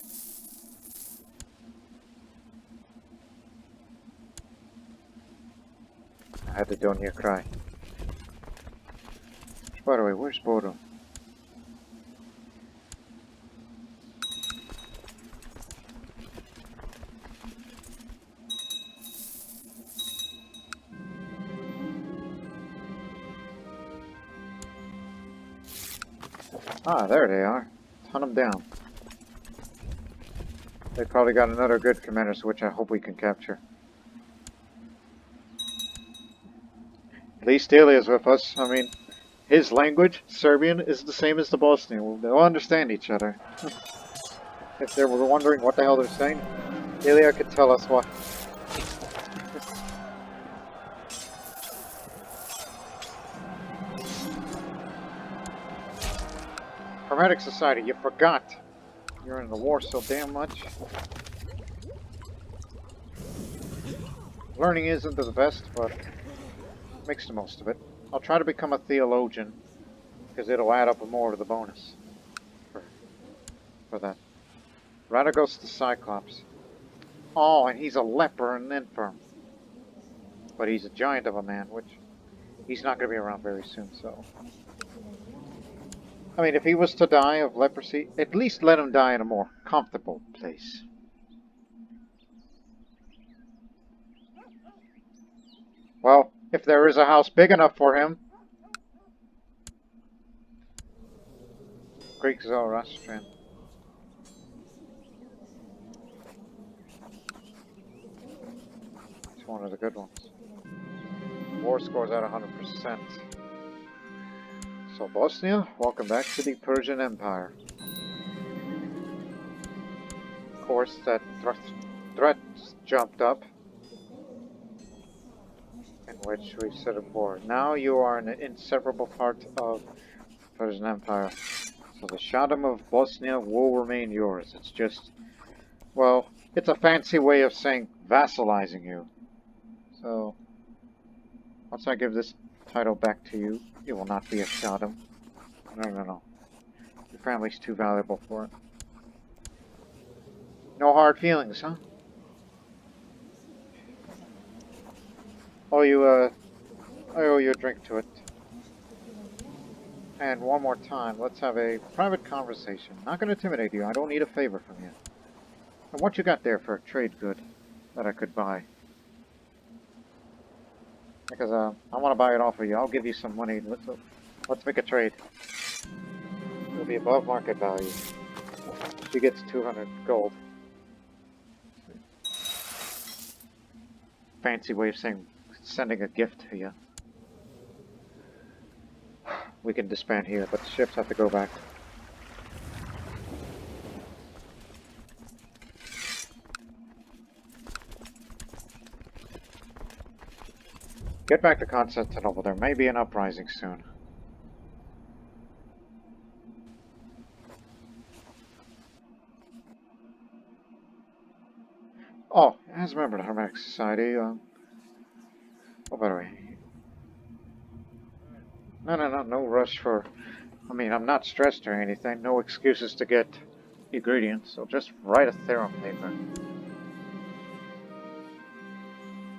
I had to Donia cry. By the way, where's Bodo? Ah, there they are. Hunt them down. They probably got another good commander, which I hope we can capture. At least Ilya's with us. I mean, his language, Serbian, is the same as the Bosnian. They'll understand each other. If they were wondering what the hell they're saying, Ilya could tell us what. Hermetic Society, you forgot. You're in the war so damn much. Learning isn't the best, but makes the most of it. I'll try to become a theologian, because it'll add up more to the bonus. For that. Radagos the Cyclops. Oh, and he's a leper and infirm. But he's a giant of a man, which he's not going to be around very soon, so... I mean, if he was to die of leprosy, at least let him die in a more comfortable place. Well, if there is a house big enough for him. Greek Zoroastrian. It's one of the good ones. War scores at 100%. So Bosnia, welcome back to the Persian Empire. Of course, that threat jumped up, in which we set up war. Now you are an inseparable part of Persian Empire. So the Kingdom of Bosnia will remain yours. It's just, well, it's a fancy way of saying vassalizing you. So, once I give this title back to you, it will not be a Kingdom. No. Your family's too valuable for it. No hard feelings, huh? I owe you a drink to it. And one more time, let's have a private conversation. Not going to intimidate you. I don't need a favor from you. And what you got there for a trade good that I could buy? Because I want to buy it off of you. I'll give you some money. Let's make a trade. It'll be above market value. She gets 200 gold. Fancy way of saying sending a gift to you. We can disband here, but the ships have to go back. Get back to Constantinople. There may be an uprising soon. Oh, as a member of the Hermetic Society, oh, by the way. No rush for... I mean, I'm not stressed or anything. No excuses to get ingredients, so just write a theorem paper.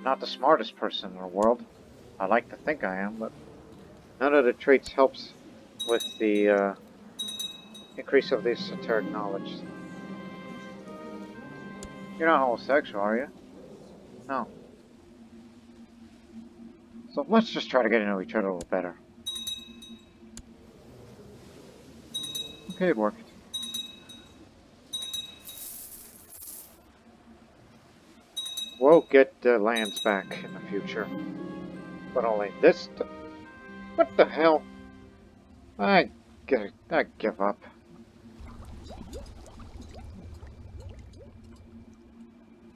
Not the smartest person in the world. I like to think I am, but none of the traits helps with the increase of the esoteric knowledge. You're not homosexual, are you? No. So let's just try to get to know each other a little better. Okay, it worked. We'll get the lands back in the future. But only this... What the hell? I give up.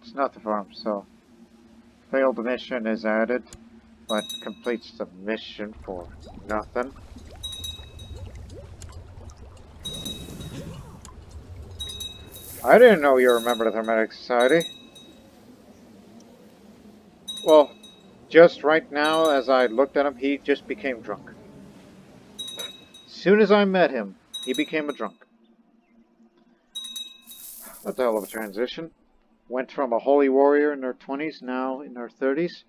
It's nothing for him, so... Failed mission is added, but completes the mission for nothing. I didn't know you were a member of the Hermetic Society. Well, just right now, as I looked at him, he just became drunk. As soon as I met him, he became a drunk. That's a hell of a transition. Went from a holy warrior in her 20s, now in her 30s.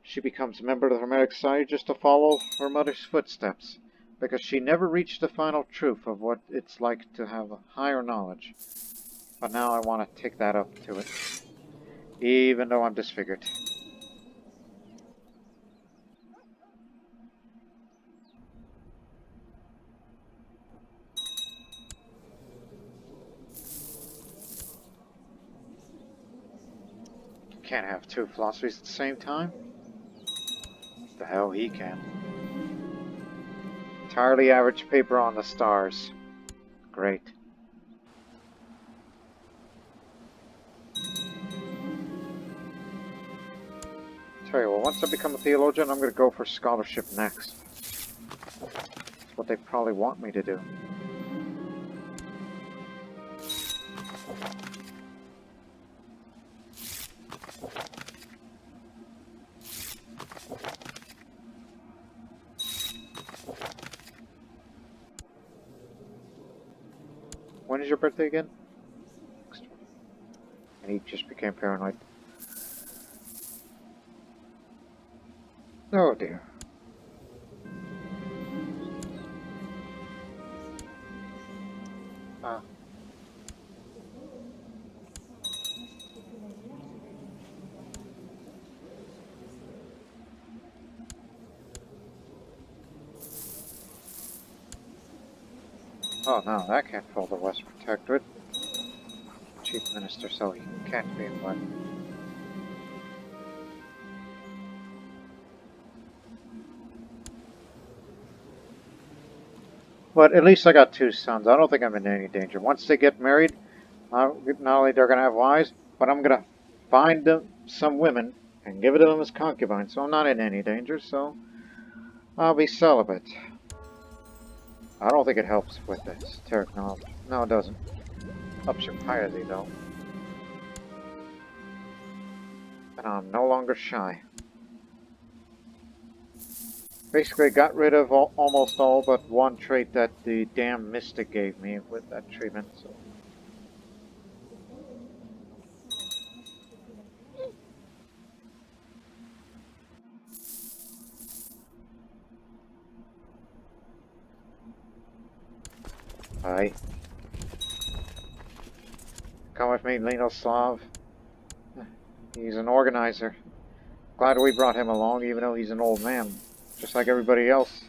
She becomes a member of the Hermetic Society just to follow her mother's footsteps. Because she never reached the final truth of what it's like to have a higher knowledge. But now I want to take that up to it. Even though I'm disfigured. Can't have two philosophies at the same time. The hell he can. Entirely average paper on the stars. Great. Tell you what, once I become a theologian, I'm going to go for scholarship next. That's what they probably want me to do. When is your birthday again? And he just became paranoid. Oh dear. Oh no, that can't fall the West Protectorate. Chief Minister, so he can't be invited. But at least I got 2 sons. I don't think I'm in any danger. Once they get married, not only they're going to have wives, but I'm going to find them some women and give it to them as concubines. So I'm not in any danger, so I'll be celibate. I don't think it helps with this esoteric knowledge. No, it doesn't. Ups your piety, though. And I'm no longer shy. Basically, got rid of almost all but one trait that the damn mystic gave me with that treatment. So. Hi. Come with me, Linoslav. He's an organizer. Glad we brought him along, even though he's an old man. Just like everybody else.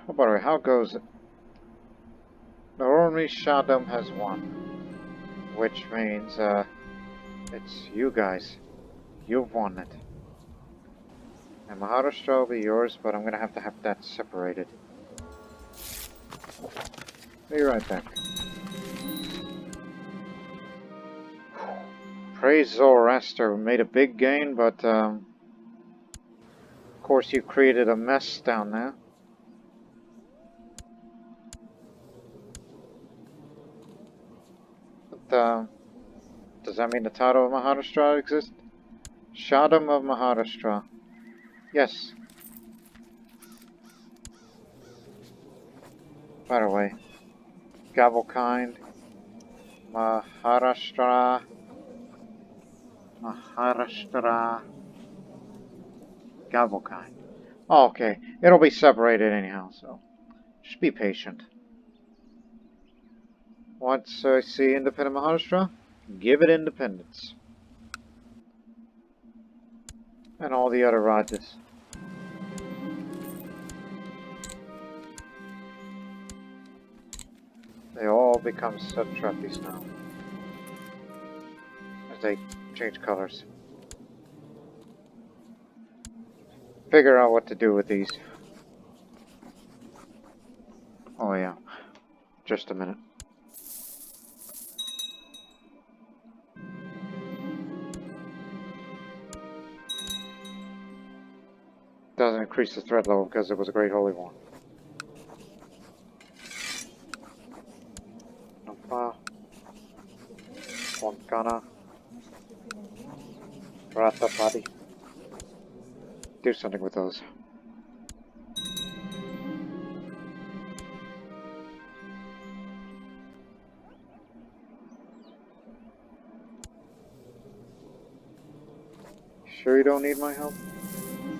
Oh, by the way, how goes it? Normally Shaddam has won. Which means, it's you guys. You've won it. And Maharashtra will be yours, but I'm gonna have that separated. Be right back. Praise Zoroaster, we made a big gain, but, of course you created a mess down there. But, does that mean the title of Maharashtra exists? Shaddam of Maharashtra. Yes. By the way, Gavelkind, Maharashtra, Gavelkind. Oh, okay, it'll be separated anyhow, so just be patient. Once I see independent Maharashtra, give it independence. And all the other Rajas. They all become satrapies now. As they change colors. Figure out what to do with these. Oh yeah. Just a minute. Doesn't increase the threat level because it was a Great Holy War. Napa, Konkana, Ratapati. Do something with those. Sure you don't need my help?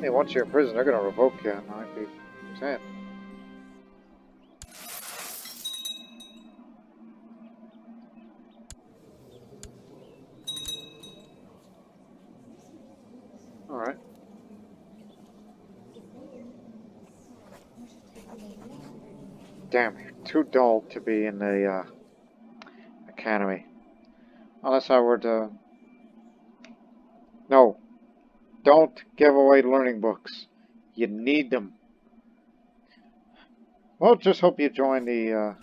Hey, once you're in prison, they're gonna revoke you, and I'd be sad. Alright. Damn, you're too dull to be in the, academy. Unless I were to... No. Don't give away learning books. You need them. Well, just hope you join the,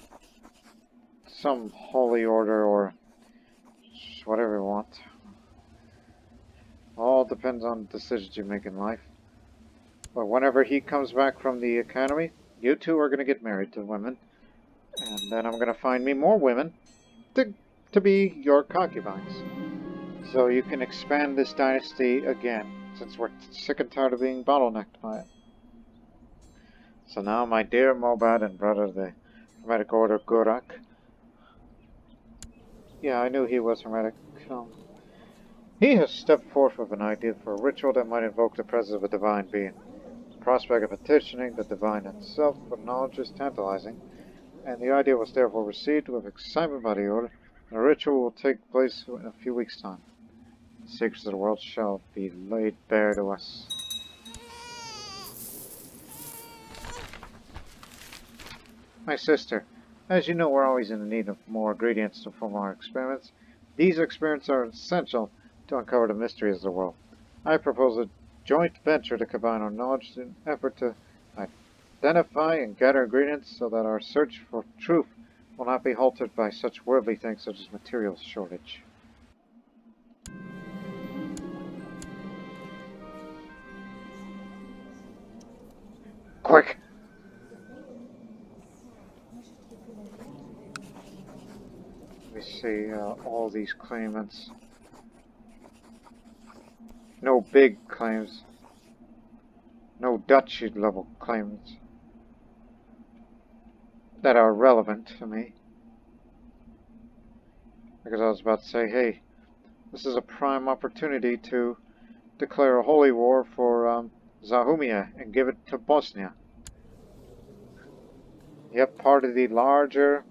some holy order or whatever you want. All depends on the decisions you make in life. But whenever he comes back from the academy, you two are going to get married to women. And then I'm going to find me more women to be your concubines. So you can expand this dynasty again since we're sick and tired of being bottlenecked by it. So now, my dear Mobad and brother, the Hermetic Order Gurak. Yeah, I knew he was Hermetic. He has stepped forth with an idea for a ritual that might invoke the presence of a divine being. The prospect of petitioning the divine itself for knowledge is tantalizing, and the idea was therefore received with excitement by the Order. The ritual will take place in a few weeks' time. The secrets of the world shall be laid bare to us. My sister, as you know, we're always in need of more ingredients to form our experiments. These experiments are essential to uncover the mysteries of the world. I propose a joint venture to combine our knowledge in an effort to identify and gather ingredients so that our search for truth will not be halted by such worldly things such as material shortage. Quick! We see all these claimants. No big claims. No duchy level claimants that are relevant to me. Because I was about to say, hey, this is a prime opportunity to declare a holy war for Zahumia and give it to Bosnia. Yep, part of the larger,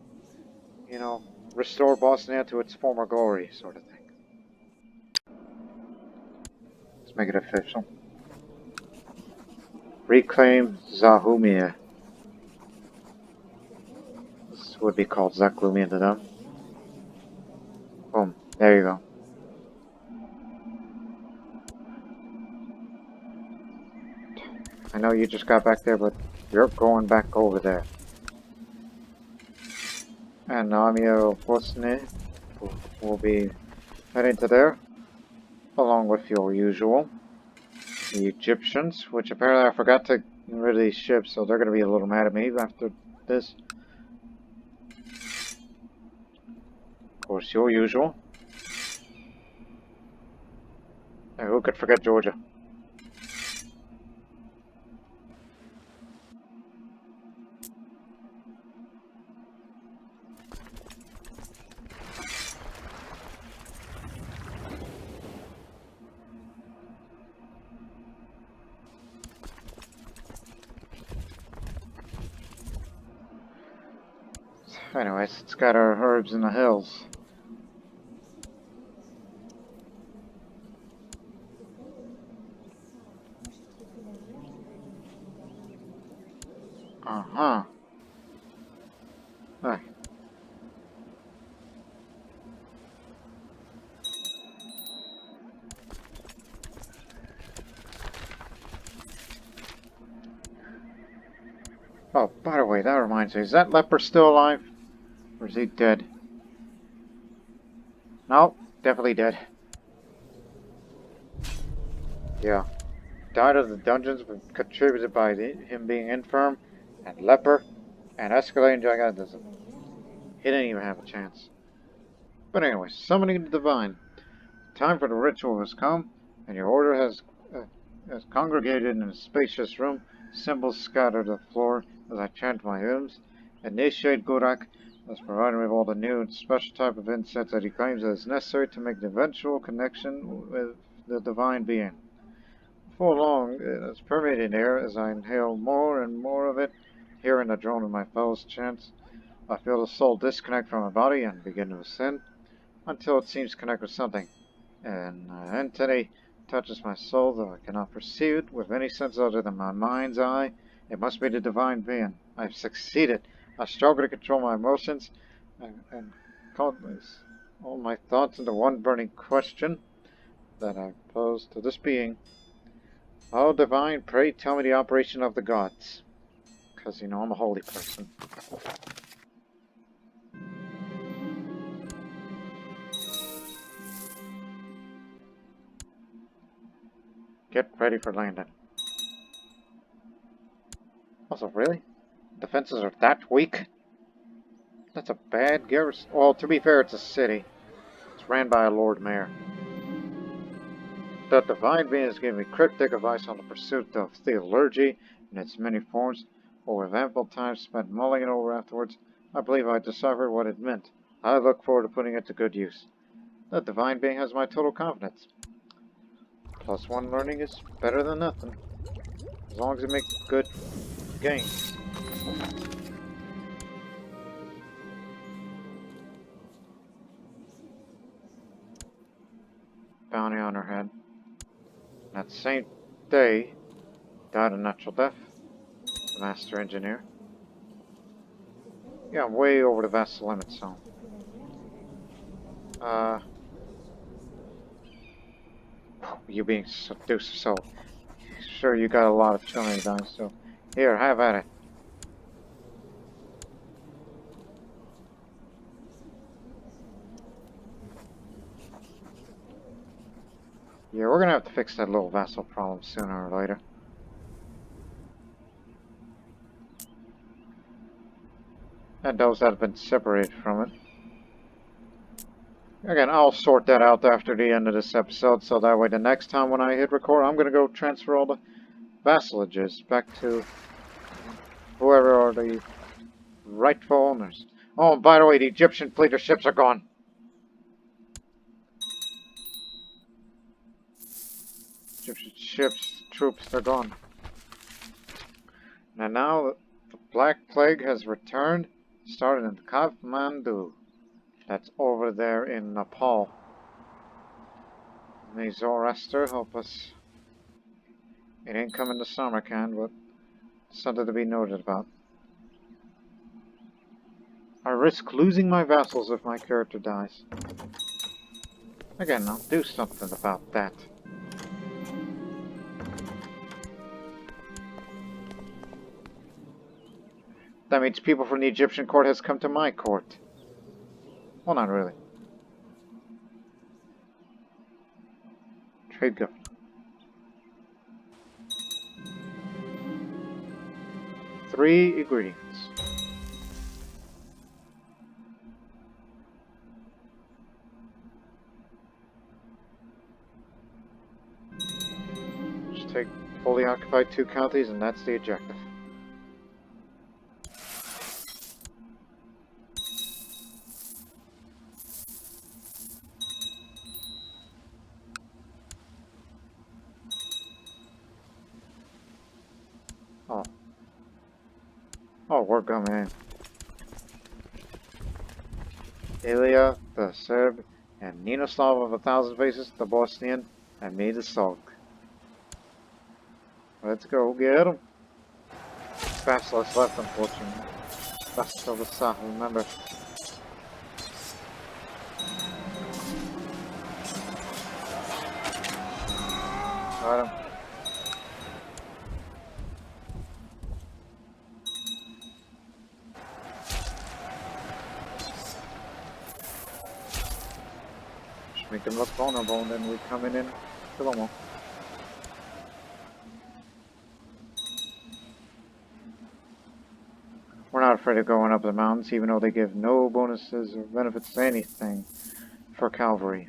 restore Bosnia to its former glory sort of thing. Let's make it official. Reclaim Zahumia. This would be called Zaklumia to them. Boom. There you go. I know you just got back there, but you're going back over there. And Namia Bosnia will be heading to there, along with your usual. The Egyptians, which apparently I forgot to get rid of these ships, so they're going to be a little mad at me after this. Of course, your usual. And who could forget Georgia? Anyways, it's got our herbs in the hills. Uh-huh. Hey. Oh, by the way, that reminds me, is that leper still alive? Or is he dead? No, definitely dead. Yeah. Died of the dungeons, but contributed by him being infirm, and leper, and escalating gigantism. He didn't even have a chance. But anyway, summoning the divine. Time for the ritual has come, and your order has congregated in a spacious room. Symbols scatter the floor as I chant my hymns. Initiate Gurak has provided me with all the new and special type of incense that he claims is necessary to make the eventual connection with the divine being. Before long, it has permeated the air as I inhale more and more of it, hearing the drone of my fellows' chants. I feel the soul disconnect from my body and begin to ascend, until it seems to connect with something. An entity touches my soul, though I cannot perceive it with any sense other than my mind's eye. It must be the divine being. I have succeeded. I struggle to control my emotions and countless all my thoughts into one burning question that I pose to this being. Oh, divine, pray tell me the operation of the gods. Because, I'm a holy person. Get ready for landing. Also, really? Defenses are that weak? That's a bad garrison. Well, to be fair, it's a city. It's ran by a Lord Mayor. That divine being has given me cryptic advice on the pursuit of theology in its many forms, but with ample time spent mulling it over afterwards, I believe I deciphered what it meant. I look forward to putting it to good use. That divine being has my total confidence. +1 learning is better than nothing, as long as it makes good gains. Bounty on her head. That same day, died a natural death. Master engineer. Yeah, I'm way over the vassal limit zone. You being seduced, so sure you got a lot of chilling dice, so here, have at it. Yeah, we're gonna have to fix that little vassal problem sooner or later. And those that have been separated from it. Again, I'll sort that out after the end of this episode, so that way the next time when I hit record, I'm gonna go transfer all the vassalages back to whoever are the rightful owners. Oh, and by the way, the Egyptian fleet of ships are gone. Egyptian ships, troops, they're gone. And now the Black Plague has returned, started in Kathmandu. That's over there in Nepal. May Zoroaster help us. It ain't coming to Samarkand, but something to be noted about. I risk losing my vassals if my character dies. Again, I'll do something about that. That means people from the Egyptian court has come to my court. Well, not really. Trade governor. Three ingredients. Just take fully occupied 2 counties and that's the objective. Oh, we're coming in. Ilya, the Serb, and Ninoslav of 1,000 Faces, the Bosnian, and me, the Sog. Let's go get him. Vassals left, unfortunately. Vassal of the South, remember. Got him. Make them look vulnerable, and then we come in and kill them all. We're not afraid of going up the mountains, even though they give no bonuses or benefits to anything for cavalry.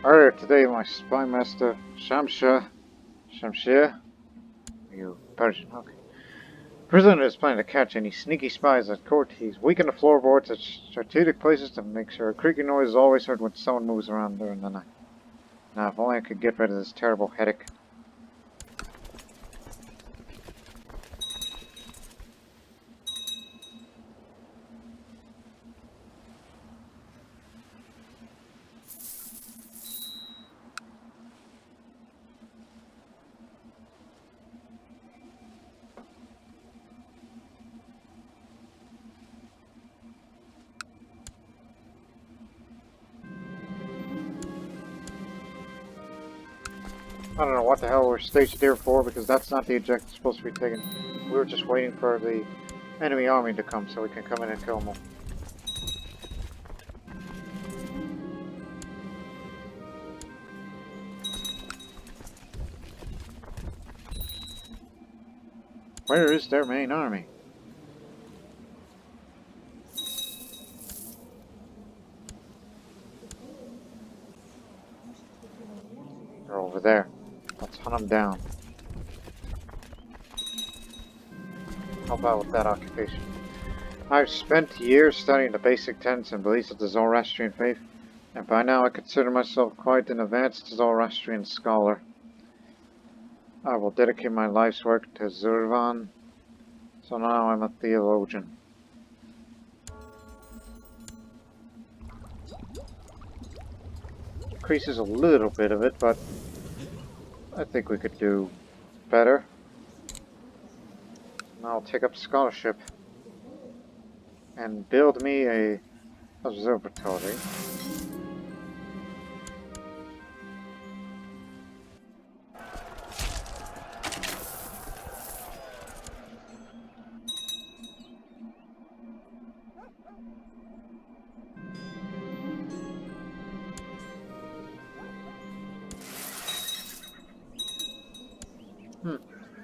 Earlier today, my spy master, Shamshir, you Persian, okay. Prisoner is planning to catch any sneaky spies at court. He's weakened the floorboards at strategic places to make sure a creaking noise is always heard when someone moves around during the night. Now, if only I could get rid of this terrible headache. I don't know what the hell we're stationed here for, because that's not the objective supposed to be taken. We were just waiting for the enemy army to come so we can come in and kill them all. Where is their main army? over there. Let's hunt them down. Help out with that occupation. I've spent years studying the basic tenets and beliefs of the Zoroastrian faith, and by now I consider myself quite an advanced Zoroastrian scholar. I will dedicate my life's work to Zurvan, so now I'm a theologian. Increases a little bit of it, but I think we could do better. And I'll take up scholarship and build me a observatory.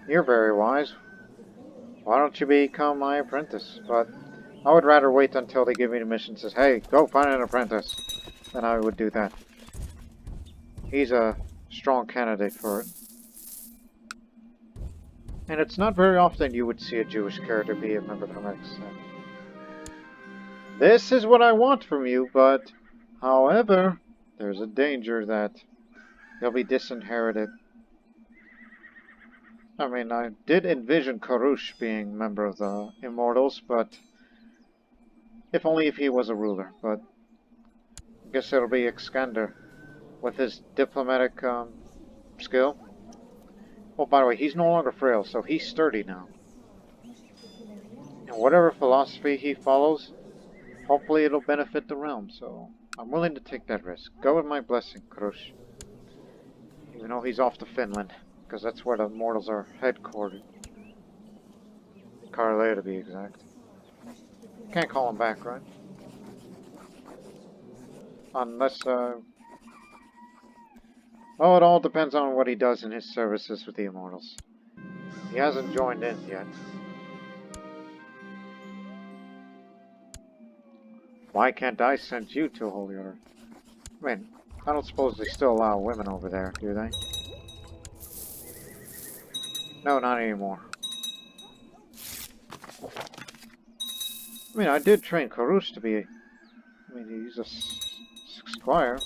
You're very wise. Why don't you become my apprentice? But I would rather wait until they give me the mission and says, hey, go find an apprentice. Then I would do that. He's a strong candidate for it. And it's not very often you would see a Jewish character be a member of the Hermetic Sect. This is what I want from you, but however, there's a danger that you'll be disinherited. I mean, I did envision Karush being a member of the Immortals, but if only if he was a ruler. But I guess it'll be Iskander with his diplomatic skill. Oh, by the way, he's no longer frail, so he's sturdy now. And whatever philosophy he follows, hopefully it'll benefit the realm, so I'm willing to take that risk. Go with my blessing, Karush. Even though he's off to Finland, because that's where the Immortals are headquartered. Karlea, to be exact. Can't call him back, right? Unless, oh, it all depends on what he does in his services with the Immortals. He hasn't joined in yet. Why can't I send you to Holy Order? I mean, I don't suppose they still allow women over there, do they? No, not anymore. I mean, I did train Karush to be... I mean, he's a squire.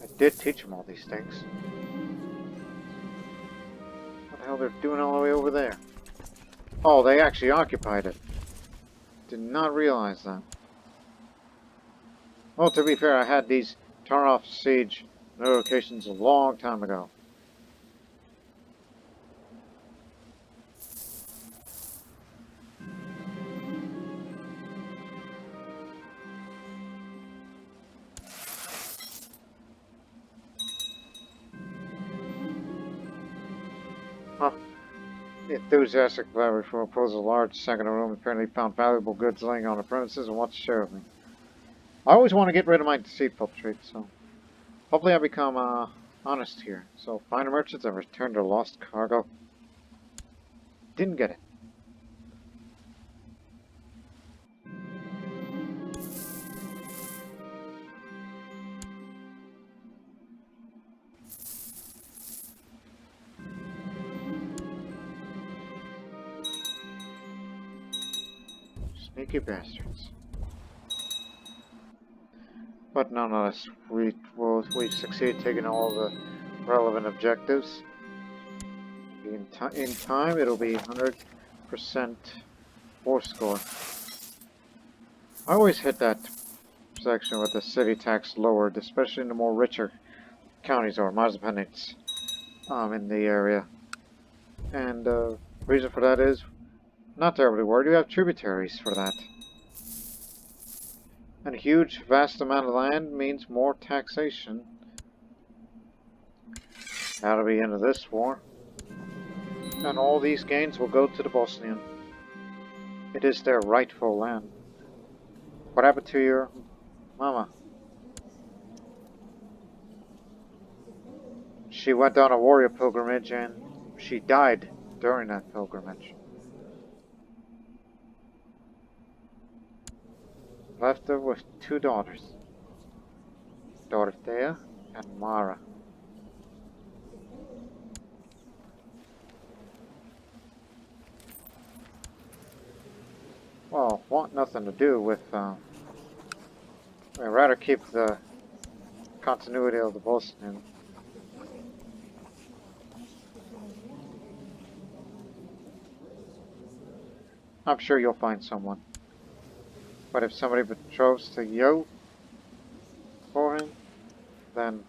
I did teach him all these things. What the hell they're doing all the way over there? Oh, they actually occupied it. Did not realize that. Well, to be fair, I had these turn off siege notifications a long time ago. Huh. The enthusiastic Valerie proposed a large second room, apparently found valuable goods laying on the premises and wants to share with me. I always want to get rid of my deceitful traits, so hopefully I become honest here. So find the merchants and return their lost cargo. Didn't get it. Sneaky bastards. But nonetheless, we've succeeded taking all the relevant objectives. In time, it'll be 100% force score. I always hit that section with the city tax lowered, especially in the more richer counties or Mazapanites in the area. And the reason for that is not terribly worried. You have tributaries for that. And a huge, vast amount of land means more taxation. That'll be the end of this war. And all these gains will go to the Bosnian. It is their rightful land. What happened to your mama? She went on a warrior pilgrimage and she died during that pilgrimage. Left her with two daughters, Dorothea and Mara. Well, want nothing to do with, I'd rather keep the continuity of the Bosnian. I'm sure you'll find someone. But if somebody betroths to you for him, then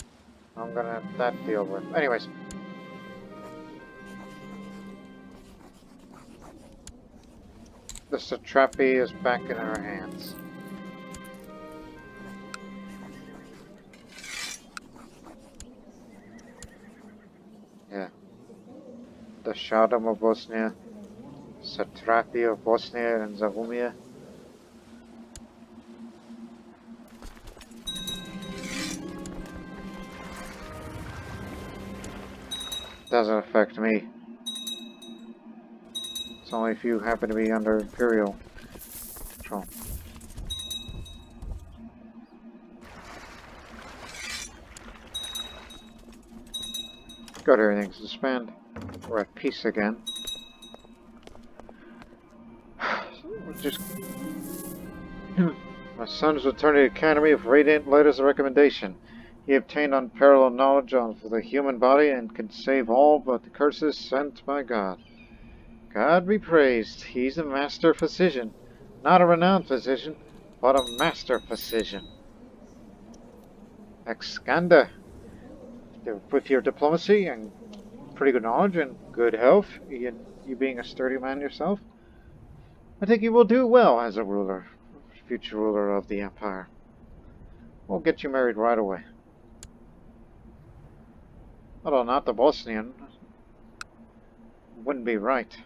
I'm gonna have that deal with. Anyways. The satrapy is back in our hands. Yeah. The Shardom of Bosnia, satrapy of Bosnia and Zagumia. Doesn't affect me. It's only if you happen to be under Imperial control. Got everything suspend. We're at peace again. Just my son's returned to the Academy of Radiant Light as a recommendation. He obtained unparalleled knowledge of the human body and can save all but the curses sent by God. God be praised, he's a master physician. Not a renowned physician, but a master physician. Excanda, with your diplomacy and pretty good knowledge and good health, you being a sturdy man yourself, I think you will do well as a ruler, future ruler of the Empire. We'll get you married right away. Although not the Bosnian, wouldn't be right.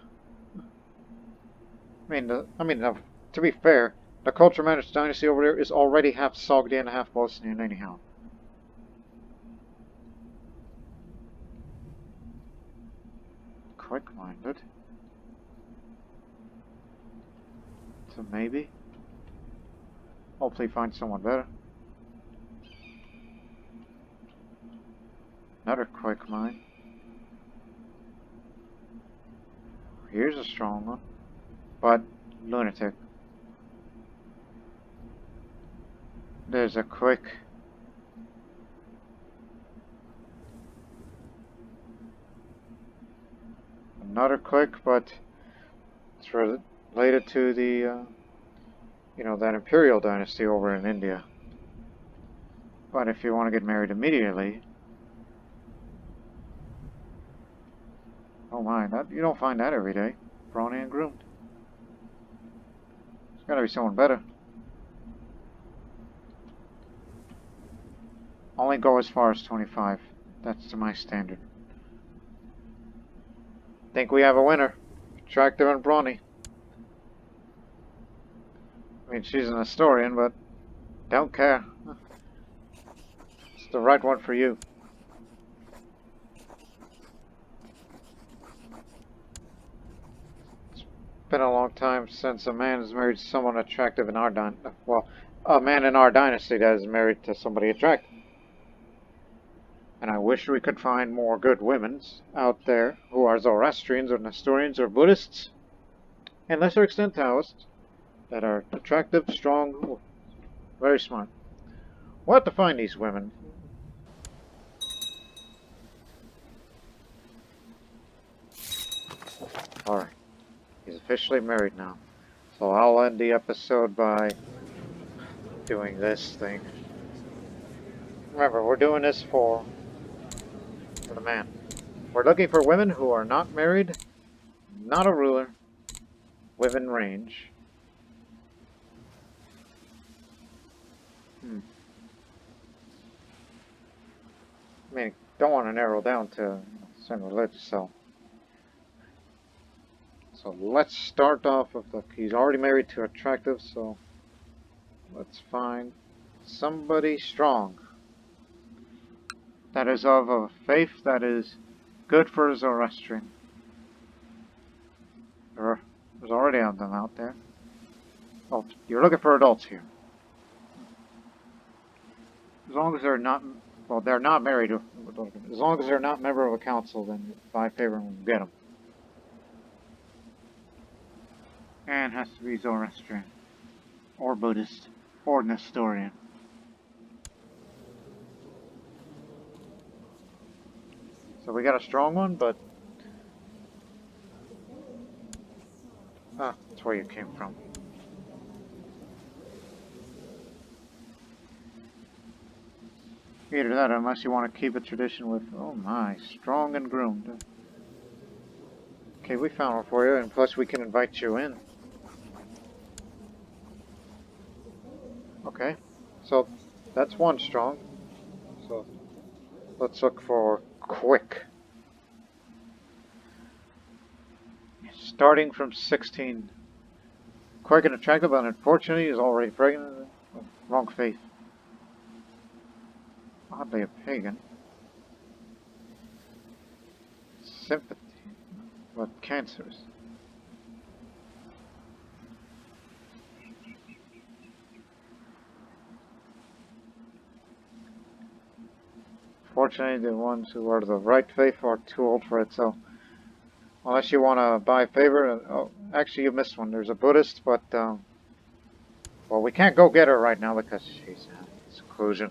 To be fair, the culture managed dynasty over there is already half Sogdian and half Bosnian anyhow. Quick-minded. So maybe. Hopefully find someone better. Another quick mind. Here's a strong one. But lunatic. There's a quick. Another quick, but it's related to the, that imperial dynasty over in India. But if you want to get married immediately, oh my, you don't find that every day. Brawny and groomed. There's gotta be someone better. Only go as far as 25. That's to my standard. Think we have a winner. Attractive and brawny. I mean, she's an historian, but don't care. It's the right one for you. It's been a long time since a man has married someone attractive in our dynasty. Well, a man in our dynasty that is married to somebody attractive. And I wish we could find more good women out there who are Zoroastrians or Nestorians or Buddhists, and lesser extent Taoists, that are attractive, strong, very smart. We'll have to find these women. Alright. He's officially married now. So I'll end the episode by doing this thing. Remember, we're doing this for the man. We're looking for women who are not married, not a ruler, within range. I mean, don't want to narrow down to some religious, so let's start off with he's already married to attractive, so let's find somebody strong. That is of a faith that is good for Zoroastrian. There's already them out there. Oh, you're looking for adults here. As long as they're not, well, they're not married. As long as they're not member of a council, then by favor we'll get them. And it has to be Zoroastrian, or Buddhist, or Nestorian. So we got a strong one, but that's where you came from. Either that, unless you want to keep a tradition with, oh my, strong and groomed. Okay, we found one for you, and plus we can invite you in. Okay, so that's one strong. So let's look for quick. Starting from 16. Quick and attractive, but unfortunately is already pregnant. Oh, wrong faith. Oddly a pagan. Sympathy, but cancerous. Fortunately, the ones who are the right faith are too old for it, so unless you want to buy favor, oh, actually you missed one. There's a Buddhist, but well, we can't go get her right now because she's in seclusion.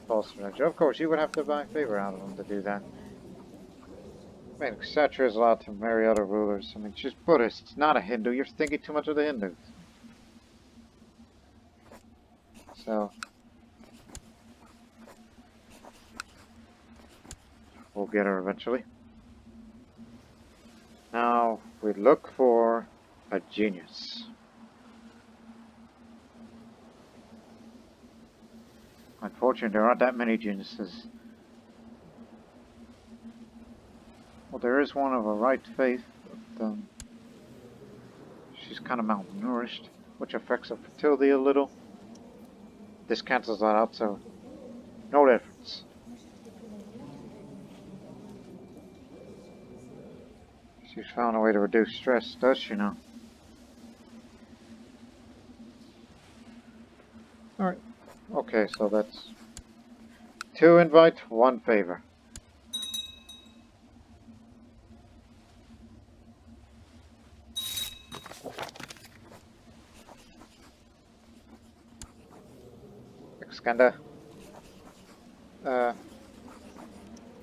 False religion. Of course, you would have to buy favor out of them to do that. I mean, Kshatriya is allowed to marry other rulers. I mean, she's Buddhist. It's not a Hindu. You're thinking too much of the Hindus. So we'll get her eventually. Now we look for a genius. Unfortunately, there aren't that many geniuses. Well, there is one of a right faith, but she's kind of malnourished, which affects her fertility a little. This cancels that out, so no difference. She's found a way to reduce stress, does she now? Alright. Okay, so that's 2 invite, 1 favor. Skanda.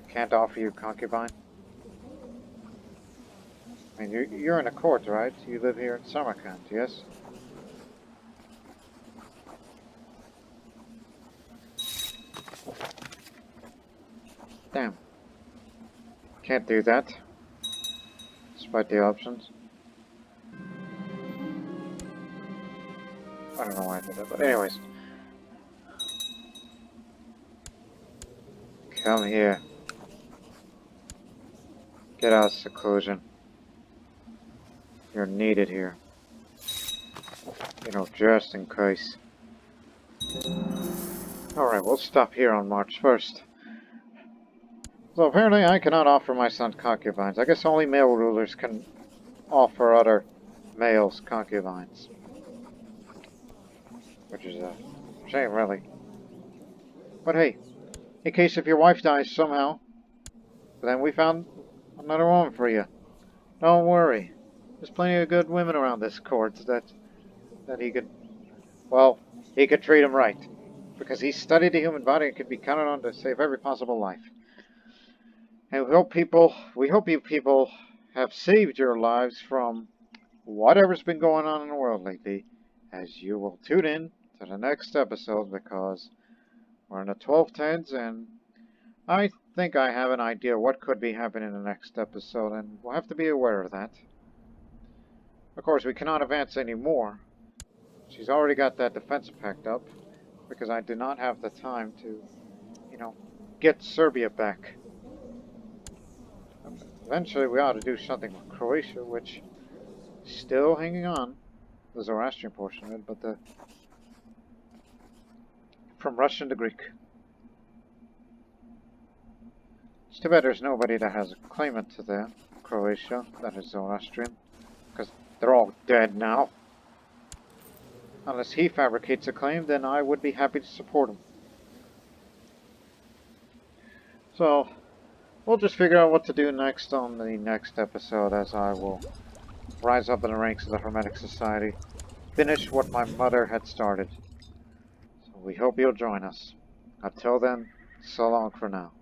Can't offer you concubine. I mean, you're in a court, right? You live here in Samarkand, yes? Damn. Can't do that. Despite the options. I don't know why I did that, but anyways. Come here. Get out of seclusion. You're needed here. You know, just in case. Alright, we'll stop here on March 1st. So apparently I cannot offer my son concubines. I guess only male rulers can offer other males concubines. Which is a shame, really. But hey, in case if your wife dies somehow, then we found another woman for you. Don't worry. There's plenty of good women around this court that he could, well, he could treat them right. Because he studied the human body and could be counted on to save every possible life. And we hope you people have saved your lives from whatever's been going on in the world lately, as you will tune in to the next episode, because we're in the 1210s, and I think I have an idea what could be happening in the next episode, and we'll have to be aware of that. Of course, we cannot advance anymore. She's already got that defense packed up, because I did not have the time to, you know, get Serbia back. Eventually, we ought to do something with Croatia, which is still hanging on, the Zoroastrian portion of it, but from Russian to Greek. It's too bad there's nobody that has a claimant to the Croatia that is Zoroastrian, because they're all dead now. unless he fabricates a claim, then I would be happy to support him. So, we'll just figure out what to do next on the next episode, as I will rise up in the ranks of the Hermetic Society, finish what my mother had started. So we hope you'll join us. Until then, so long for now.